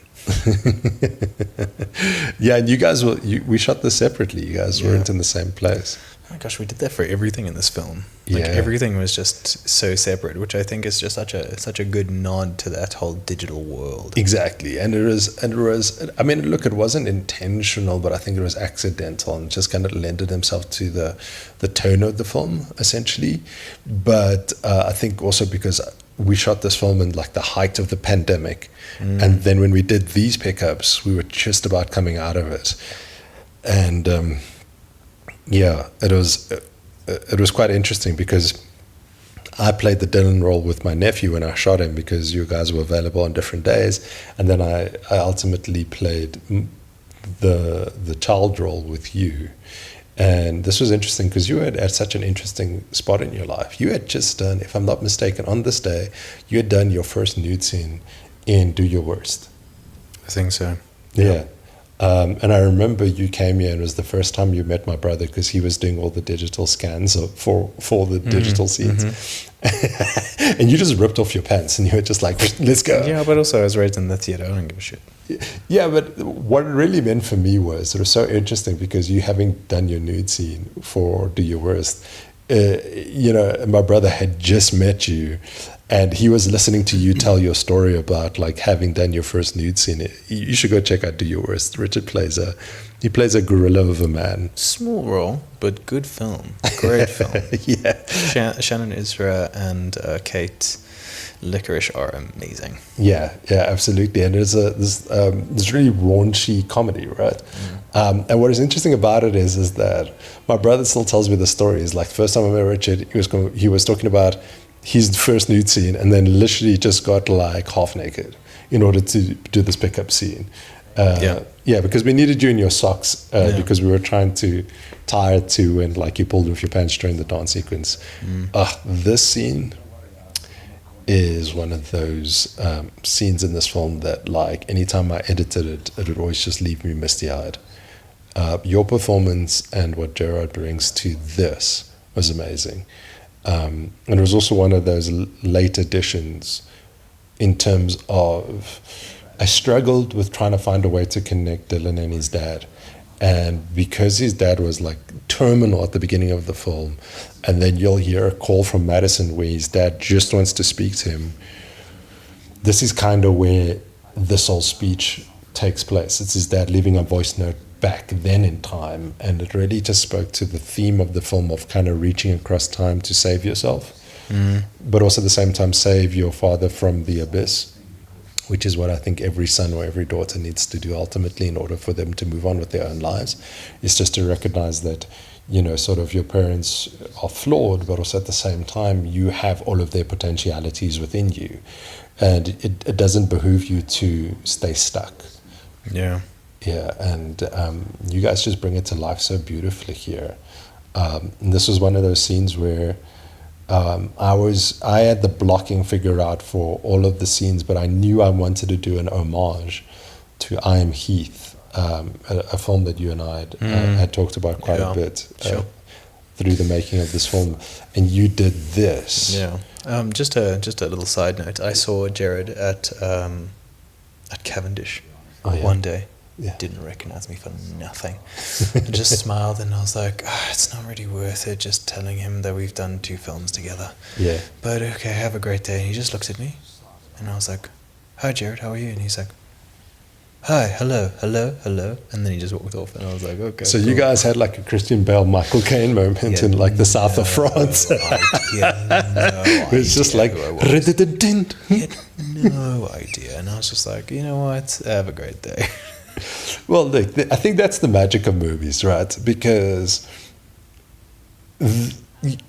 Yeah, and you guys we shot this separately. You guys weren't in the same place. Oh my gosh, we did that for everything in this film. Like everything was just so separate, which I think is just such a good nod to that whole digital world. Exactly, and it was. I mean, look, it wasn't intentional, but I think it was accidental and just kind of lended himself to the tone of the film, essentially. But I think also because we shot this film in like the height of the pandemic, and then when we did these pickups, we were just about coming out of it, and it was quite interesting because I played the Dylan role with my nephew when I shot him because you guys were available on different days, and then I ultimately played the child role with you. And this was interesting because you had at such an interesting spot in your life. You had just done, if I'm not mistaken, on this day, you had done your first nude scene in Do Your Worst. I think so. Yeah. And I remember you came here and it was the first time you met my brother because he was doing all the digital scans for the digital scenes. And you just ripped off your pants and you were just like, let's go. Yeah, but also I was raised in the theater. I don't give a shit. Yeah, but what it really meant for me was it was so interesting because you having done your nude scene for Do Your Worst, my brother had just met you and he was listening to you tell your story about like having done your first nude scene. You should go check out Do Your Worst. Richard plays a gorilla of a man. Small role, but good film. Great film. Yeah. Shannon Isra and Kate Licorice are amazing. Yeah, absolutely. And there's this really raunchy comedy, right? And what is interesting about it is that my brother still tells me the story. It's like the first time I met Richard, he was talking about his first nude scene and then literally just got like half naked in order to do this pickup scene. Because we needed you in your socks because we were trying to tie it to when like you pulled off your pants during the dance sequence. This scene is one of those scenes in this film that like anytime I edited it, it would always just leave me misty-eyed. Your performance and what Gerard brings to this was amazing. And it was also one of those late additions in terms of I struggled with trying to find a way to connect Dylan and his dad. And because his dad was like terminal at the beginning of the film, and then you'll hear a call from Madison where his dad just wants to speak to him, this is kind of where this whole speech takes place. It's his dad leaving a voice note back then in time, and it really just spoke to the theme of the film of kind of reaching across time to save yourself, but also at the same time save your father from the abyss, which is what I think every son or every daughter needs to do ultimately in order for them to move on with their own lives, is just to recognize that, you know, sort of your parents are flawed, but also at the same time you have all of their potentialities within you, and it doesn't behoove you to stay stuck. Yeah. Yeah, and you guys just bring it to life so beautifully here. And this was one of those scenes where I had the blocking figured out for all of the scenes, but I knew I wanted to do an homage to I Am Heath, a film that you and I had talked about quite a bit through the making of this film, and you did this. Yeah. Just a little side note. I saw Gerard at Cavendish one day. Yeah. Didn't recognize me for nothing. I just smiled, and I was like, it's not really worth it just telling him that we've done 2 films together. Yeah. But okay, have a great day. And he just looked at me, and I was like, hi Gerard, how are you? And he's like, hi, hello. And then he just walked off, and I was like, okay. So you guys had like a Christian Bale, Michael Caine moment in like the south of France. It's just like, he had no idea. And I was just like, you know what, have a great day. Well, look, I think that's the magic of movies, right? Because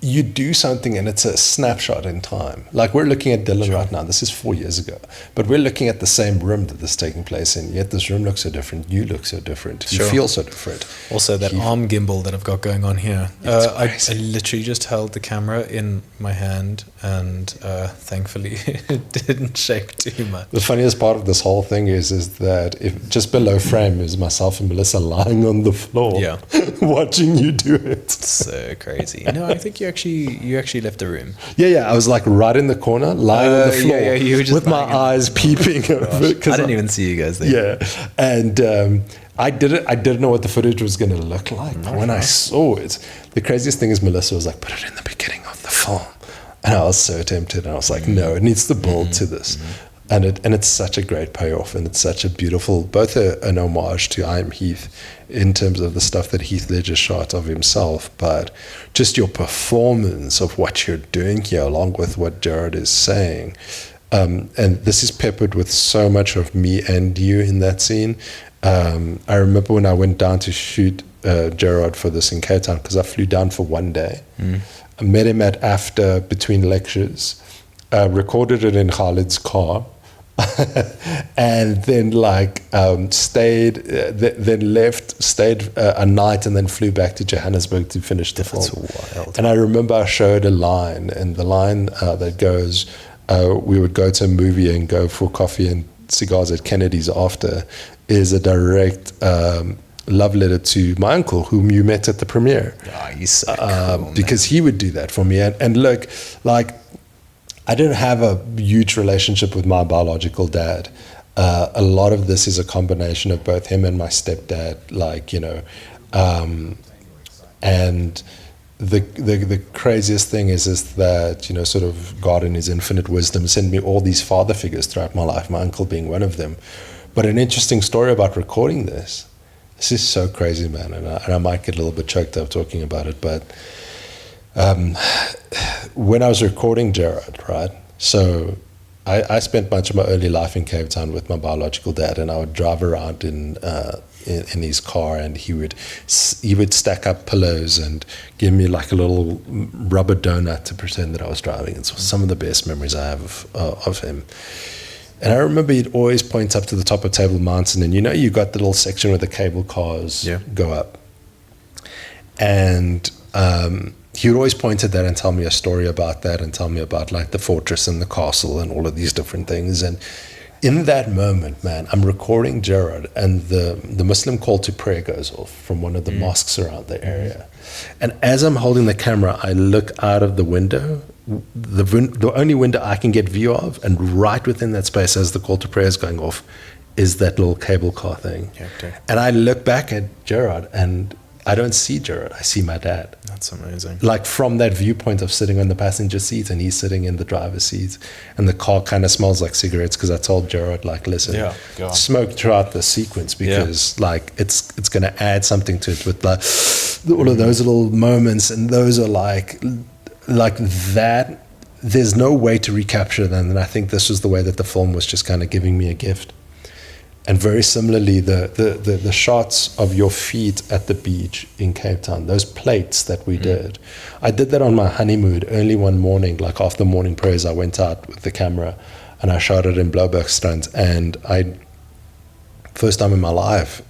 you do something and it's a snapshot in time. Like we're looking at Dylan right now. This is 4 years ago. But we're looking at the same room that this is taking place in. Yet this room looks so different. You look so different. You feel so different. Also, that arm gimbal that I've got going on here. I literally just held the camera in my hand, and thankfully it didn't shake too much. The funniest part of this whole thing is that if just below frame is myself and Melissa lying on the floor, watching you do it. So crazy. No, I think you actually left the room. Yeah. I was like right in the corner, lying on the floor, you were just with my eyes peeping over. I didn't even see you guys there. Yeah, and I didn't know what the footage was going to look like. But when I saw it, the craziest thing is Melissa was like, put it in the beginning of the film. And I was so tempted. And I was like, no, it needs to build to this. And it's such a great payoff. And it's such a beautiful, both an homage to I Am Heath in terms of the stuff that Heath Ledger shot of himself, but just your performance of what you're doing here, along with what Gerard is saying. And this is peppered with so much of me and you in that scene. I remember when I went down to shoot Gerard for this in Cape Town, because I flew down for 1 day. I met him at after between lectures, recorded it in Khalid's car, and then stayed, then left, stayed a night, and then flew back to Johannesburg to finish the film. That's wild. And I remember I showed a line, and the line that goes, we would go to a movie and go for coffee and cigars at Kennedy's after, is a direct love letter to my uncle, whom you met at the premiere. Oh, he's so cool, because he would do that for me. And look, like, I didn't have a huge relationship with my biological dad. A lot of this is a combination of both him and my stepdad, and the craziest thing is that, sort of God in his infinite wisdom sent me all these father figures throughout my life, my uncle being one of them. But an interesting story about recording this is so crazy, man, and I might get a little bit choked up talking about it, but when I was recording Gerard, right, so I spent much of my early life in Cape Town with my biological dad, and I would drive around in his car, and he would stack up pillows and give me like a little rubber donut to pretend that I was driving. It's some of the best memories I have of him. And I remember he'd always point up to the top of Table Mountain, and you got the little section where the cable cars go up. And he would always point at that and tell me a story about that, and tell me about like the fortress and the castle and all of these different things. And in that moment, man, I'm recording Gerard, and the Muslim call to prayer goes off from one of the mosques around the area. And as I'm holding the camera, I look out of the window, the only window I can get view of, and right within that space as the call to prayer is going off is that little cable car thing. And I look back at Gerard, and I don't see Gerard, I see my dad. That's amazing. Like from that viewpoint of sitting on the passenger seat and he's sitting in the driver's seat and the car kind of smells like cigarettes, because I told Gerard, like, listen, go on. smoke throughout the sequence, because like it's going to add something to it with like all of those little moments, and those are like that. There's no way to recapture them, and I think this was the way that the film was just kind of giving me a gift. And very similarly, the shots of your feet at the beach in Cape Town, those plates that we did. I did that on my honeymoon early one morning, like after morning prayers, I went out with the camera and I shot it in Blobergstrand. And first time in my life,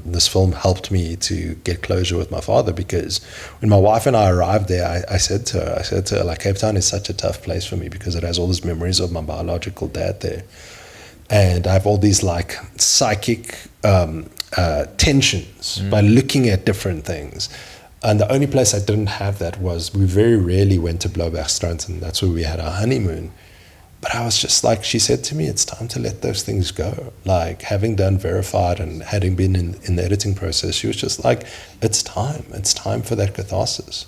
this film helped me to get closure with my father, because when my wife and I arrived there, I said to her, like, Cape Town is such a tough place for me because it has all these memories of my biological dad there. And I have all these like psychic tensions by looking at different things. And the only place I didn't have that was, we very rarely went to Blobergstrand, and that's where we had our honeymoon. But I was just like, she said to me, it's time to let those things go. Like, having done Verified and having been in the editing process, she was just like, it's time for that catharsis.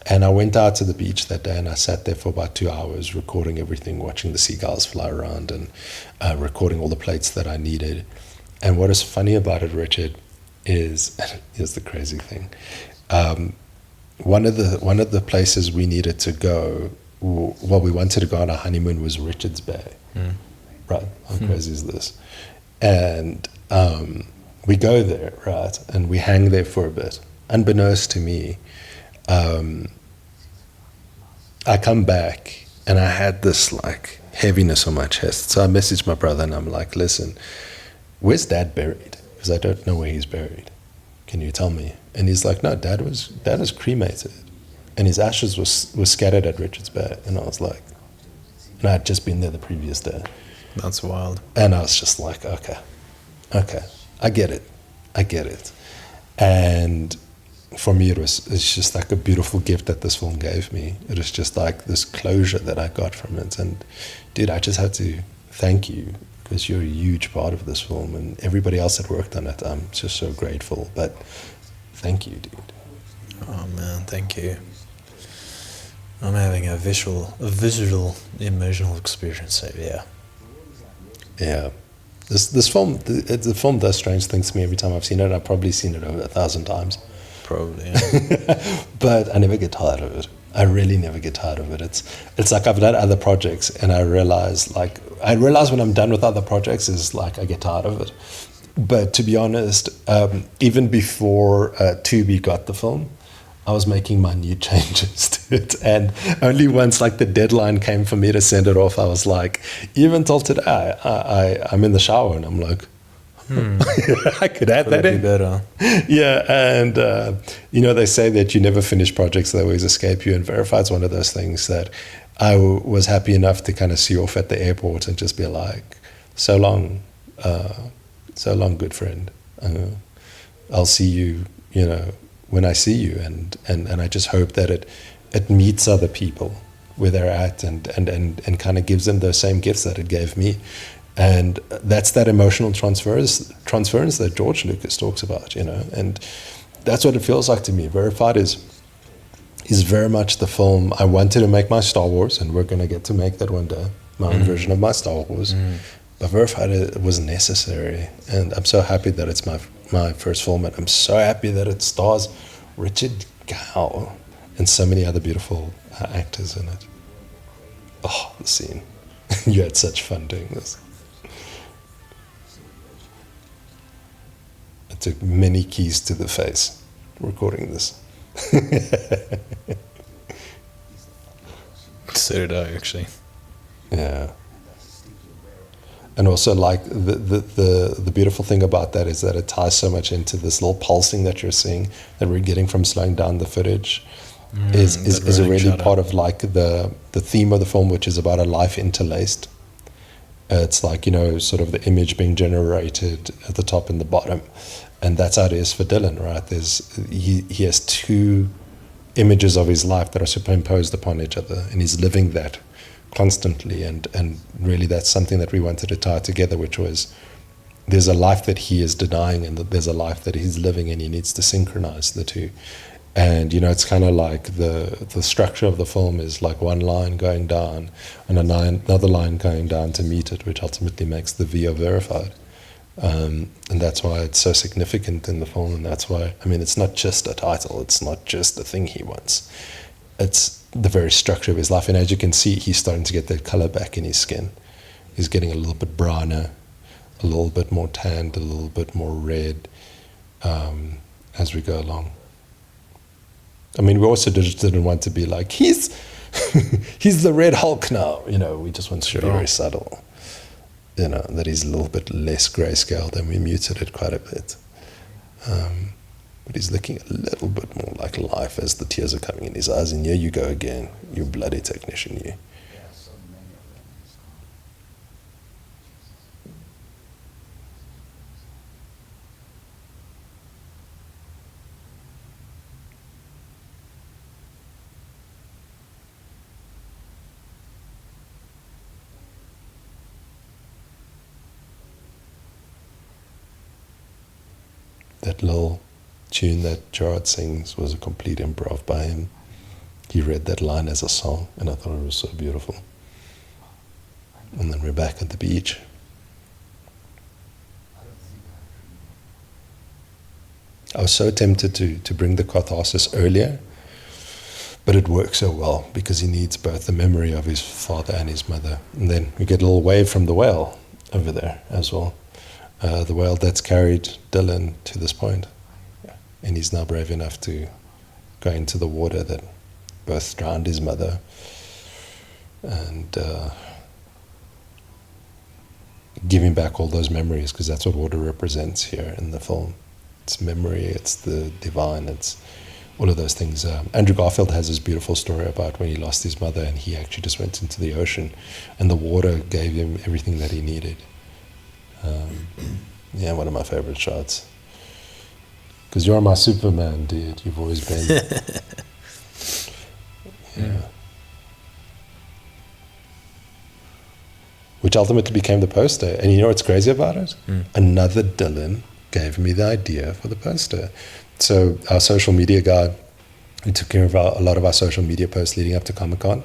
And I went out to the beach that day and I sat there for about 2 hours recording everything, watching the seagulls fly around and recording all the plates that I needed. And what is funny about it, Richard, is, here's the crazy thing. One of the places we needed to go, we wanted to go on our honeymoon, was Richards Bay. Right? How crazy is this? And we go there, right? And we hang there for a bit. Unbeknownst to me, I come back and I had this like heaviness on my chest. So I messaged my brother and I'm like, listen, where's Dad buried? Because I don't know where he's buried. Can you tell me? And he's like, no, Dad was cremated and his ashes were scattered at Richards Bay. And I was like, and I had just been there the previous day. That's wild. And I was just like, okay, I get it. And for me, it's just like a beautiful gift that this film gave me. It was just like this closure that I got from it. And dude, I just had to thank you, because you're a huge part of this film, and everybody else that worked on it. I'm just so grateful. But thank you, dude. Oh man, thank you. I'm having a visual, emotional experience. So Yeah. This film, the film does strange things to me every time I've seen it. I've probably seen it over 1,000 times. Probably, yeah. But I never get tired of it. I really never get tired of it. It's like I've done other projects and I realize when I'm done with other projects is like I get tired of it. But to be honest, even before Tubi got the film, I was making minute changes to it. And only once like the deadline came for me to send it off, I was like, even till today, I'm in the shower and I'm like, I could add that in. Better. Yeah, and they say that you never finish projects, they always escape you, and Verified's one of those things that I was happy enough to kind of see off at the airport and just be like, so long, good friend. I'll see you, when I see you, and I just hope that it meets other people where they're at and kind of gives them those same gifts that it gave me. And that's that emotional transference that George Lucas talks about, and that's what it feels like to me. Verified is very much the film I wanted to make my Star Wars, and we're going to get to make that one day, my own version of my Star Wars. But Verified was necessary, and I'm so happy that it's my first film, and I'm so happy that it stars Richard Gere and so many other beautiful actors in it. Oh, the scene. You had such fun doing this. I took many keys to the face recording this. So did I, actually. Yeah. And also, like, the beautiful thing about that is that it ties so much into this little pulsing that you're seeing that we're getting from slowing down the footage. Is a really part of like the theme of the film, which is about a life interlaced. It's like, sort of the image being generated at the top and the bottom, and that's how it is for Dylan, right? He has two images of his life that are superimposed upon each other, and he's living that constantly, and really that's something that we wanted to tie together, which was there's a life that he is denying and that there's a life that he's living, and he needs to synchronize the two. And, it's kind of like the structure of the film is like one line going down and another line going down to meet it, which ultimately makes the VO verified. And that's why it's so significant in the film, and that's why, it's not just a title, it's not just a thing he wants. It's the very structure of his life, and as you can see, he's starting to get that color back in his skin. He's getting a little bit browner, a little bit more tanned, a little bit more red as we go along. We also just didn't want to be like, he's the Red Hulk now. We just want to be very subtle. That he's a little bit less grayscale, and we muted it quite a bit. But he's looking a little bit more like life as the tears are coming in his eyes. And here you go again, you bloody technician, you. That little tune that Gerard sings was a complete improv by him. He read that line as a song, and I thought it was so beautiful. And then we're back at the beach. I was so tempted to bring the catharsis earlier, but it works so well because he needs both the memory of his father and his mother. And then we get a little wave from the whale over there as well. The whale that's carried Dylan to this point. And he's now brave enough to go into the water that both drowned his mother and give him back all those memories, because that's what water represents here in the film. It's memory, it's the divine, it's all of those things. Andrew Garfield has this beautiful story about when he lost his mother and he actually just went into the ocean and the water gave him everything that he needed. Yeah, one of my favorite shots. Because you're my Superman, dude. You've always been. Yeah. Which ultimately became the poster. And you know what's crazy about it? Another Dylan gave me the idea for the poster. So our social media guy, who took care of a lot of our social media posts leading up to Comic-Con.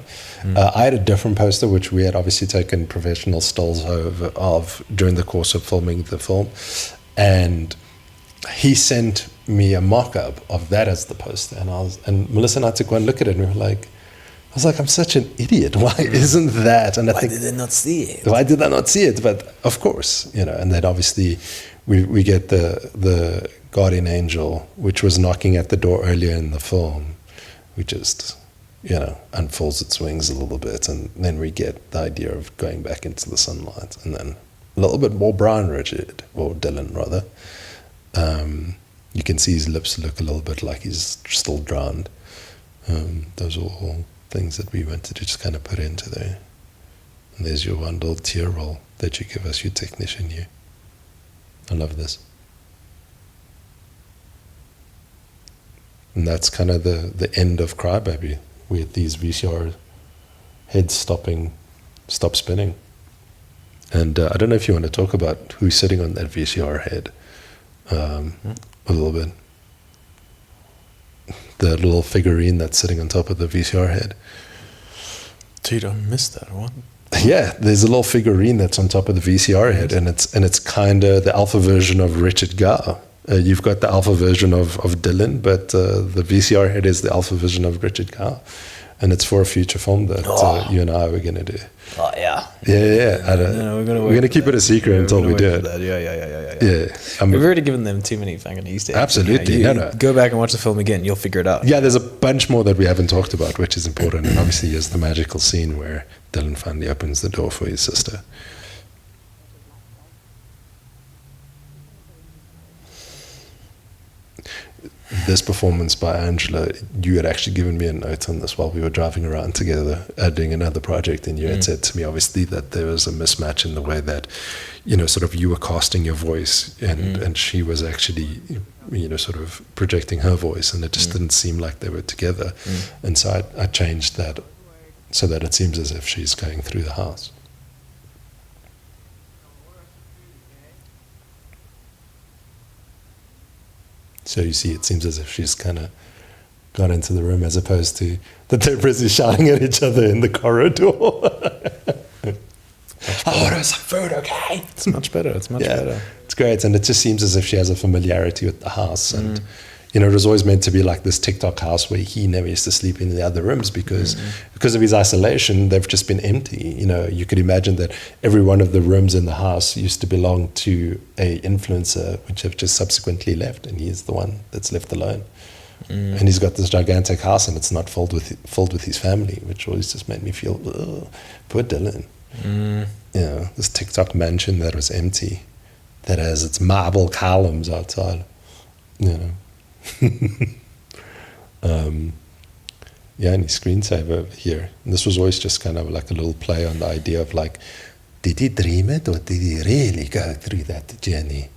I had a different poster, which we had obviously taken professional stills of during the course of filming the film. And he sent me a mock-up of that as the poster. And Melissa and I took one look at it, and we were like, I was like, I'm such an idiot. Why isn't that? And Why did I not see it? Why did I not see it? But of course, and then obviously we get the guardian angel, which was knocking at the door earlier in the film, we just, unfolds its wings a little bit, and then we get the idea of going back into the sunlight, and then a little bit more brown Richard, or Dylan rather. You can see his lips look a little bit like he's still drowned. Those are all things that we wanted to just kind of put into there. And there's your one little tear roll that you give us, you technician, you. I love this. And that's kind of the end of Crybaby, with these VCR heads stop spinning. And I don't know if you want to talk about who's sitting on that VCR head a little bit. The little figurine that's sitting on top of the VCR head. Dude, I missed that one. Yeah, there's a little figurine that's on top of the VCR head, and it's kind of the alpha version of Richard Gere. You've got the alpha version of Dylan, but the VCR head is the alpha version of Richard Gere. And it's for a future film that you and I were going to do. Oh, yeah. Yeah. We're going to keep it a secret until we do it. Yeah. We've already given them too many fucking Easter eggs. Absolutely. No. Go back and watch the film again. You'll figure it out. Yeah, there's a bunch more that we haven't talked about, which is important. And obviously, there's the magical scene where Dylan finally opens the door for his sister. This performance by Angela, you had actually given me a note on this while we were driving around together doing another project, and you had said to me, obviously, that there was a mismatch in the way that, sort of you were casting your voice, and she was actually, sort of projecting her voice, and it just didn't seem like they were together. And so I changed that so that it seems as if she's going through the house. So you see, it seems as if she's kind of gone into the room, as opposed to that they're busy shouting at each other in the corridor. I order some food, okay? It's much better. It's much better. It's great, and it just seems as if she has a familiarity with the house. And you know, it was always meant to be like this TikTok house where he never used to sleep in the other rooms because of his isolation. They've just been empty. You know, you could imagine that every one of the rooms in the house used to belong to a influencer, which have just subsequently left, and he's the one that's left alone. And he's got this gigantic house, and it's not filled with his family, which always just made me feel, oh, poor Dylan. You know, this TikTok mansion that was empty, that has its marble columns outside. You know. Yeah, and his screensaver over here. And this was always just kind of like a little play on the idea of like, did he dream it or did he really go through that journey?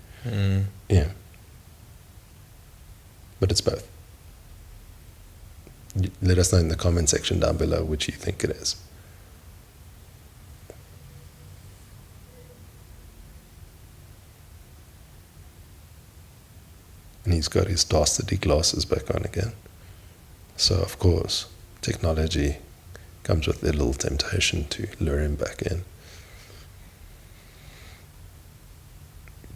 Yeah. But it's both. Let us know in the comment section down below which you think it is. And he's got his dastardly glasses back on again. So, of course, technology comes with a little temptation to lure him back in.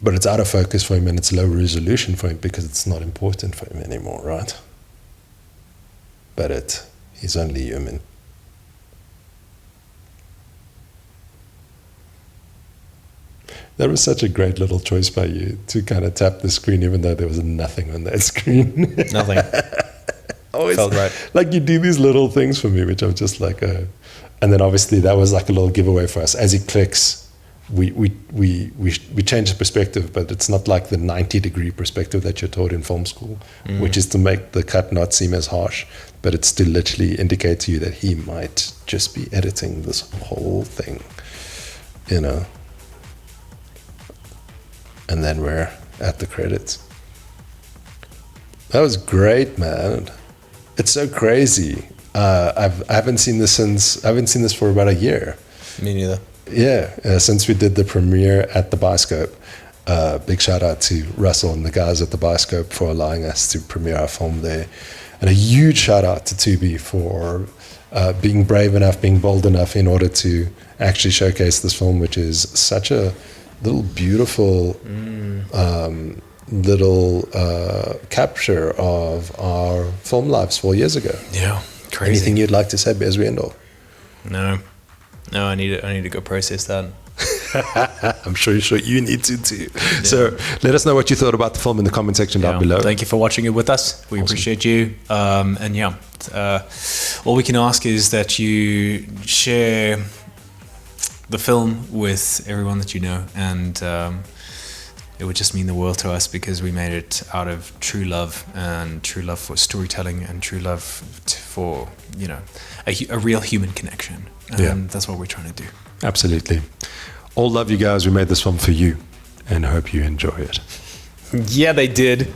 But it's out of focus for him, and it's low resolution for him because it's not important for him anymore, right? But he's only human. That was such a great little choice by you to kind of tap the screen, even though there was nothing on that screen. Nothing. Always Felt right. Like you do these little things for me, which I'm just like, and then obviously that was like a little giveaway for us. As he clicks, we change the perspective, but it's not like the 90-degree perspective that you're taught in film school, which is to make the cut not seem as harsh, but it's to literally indicate to you that he might just be editing this whole thing, you know. And then we're at the credits. That was great, man. It's so crazy. I haven't seen this for about a year. Me neither. Yeah, since we did the premiere at the Bioscope. Big shout out to Russell and the guys at the Bioscope for allowing us to premiere our film there. And a huge shout out to Tubi for being brave enough, being bold enough in order to actually showcase this film, which is such a little beautiful little capture of our film lives 4 years ago. Yeah, crazy. Anything you'd like to say as we end off? No, I need to go process that. I'm sure you need to too. Yeah. So let us know what you thought about the film in the comment section down below. Thank you for watching it with us. We appreciate you. And yeah, all we can ask is that you share the film with everyone that you know, and it would just mean the world to us because we made it out of true love for storytelling and true love for, you know, a real human connection. And that's what we're trying to do. Absolutely. All love, you guys. We made this film for you and hope you enjoy it. Yeah, they did.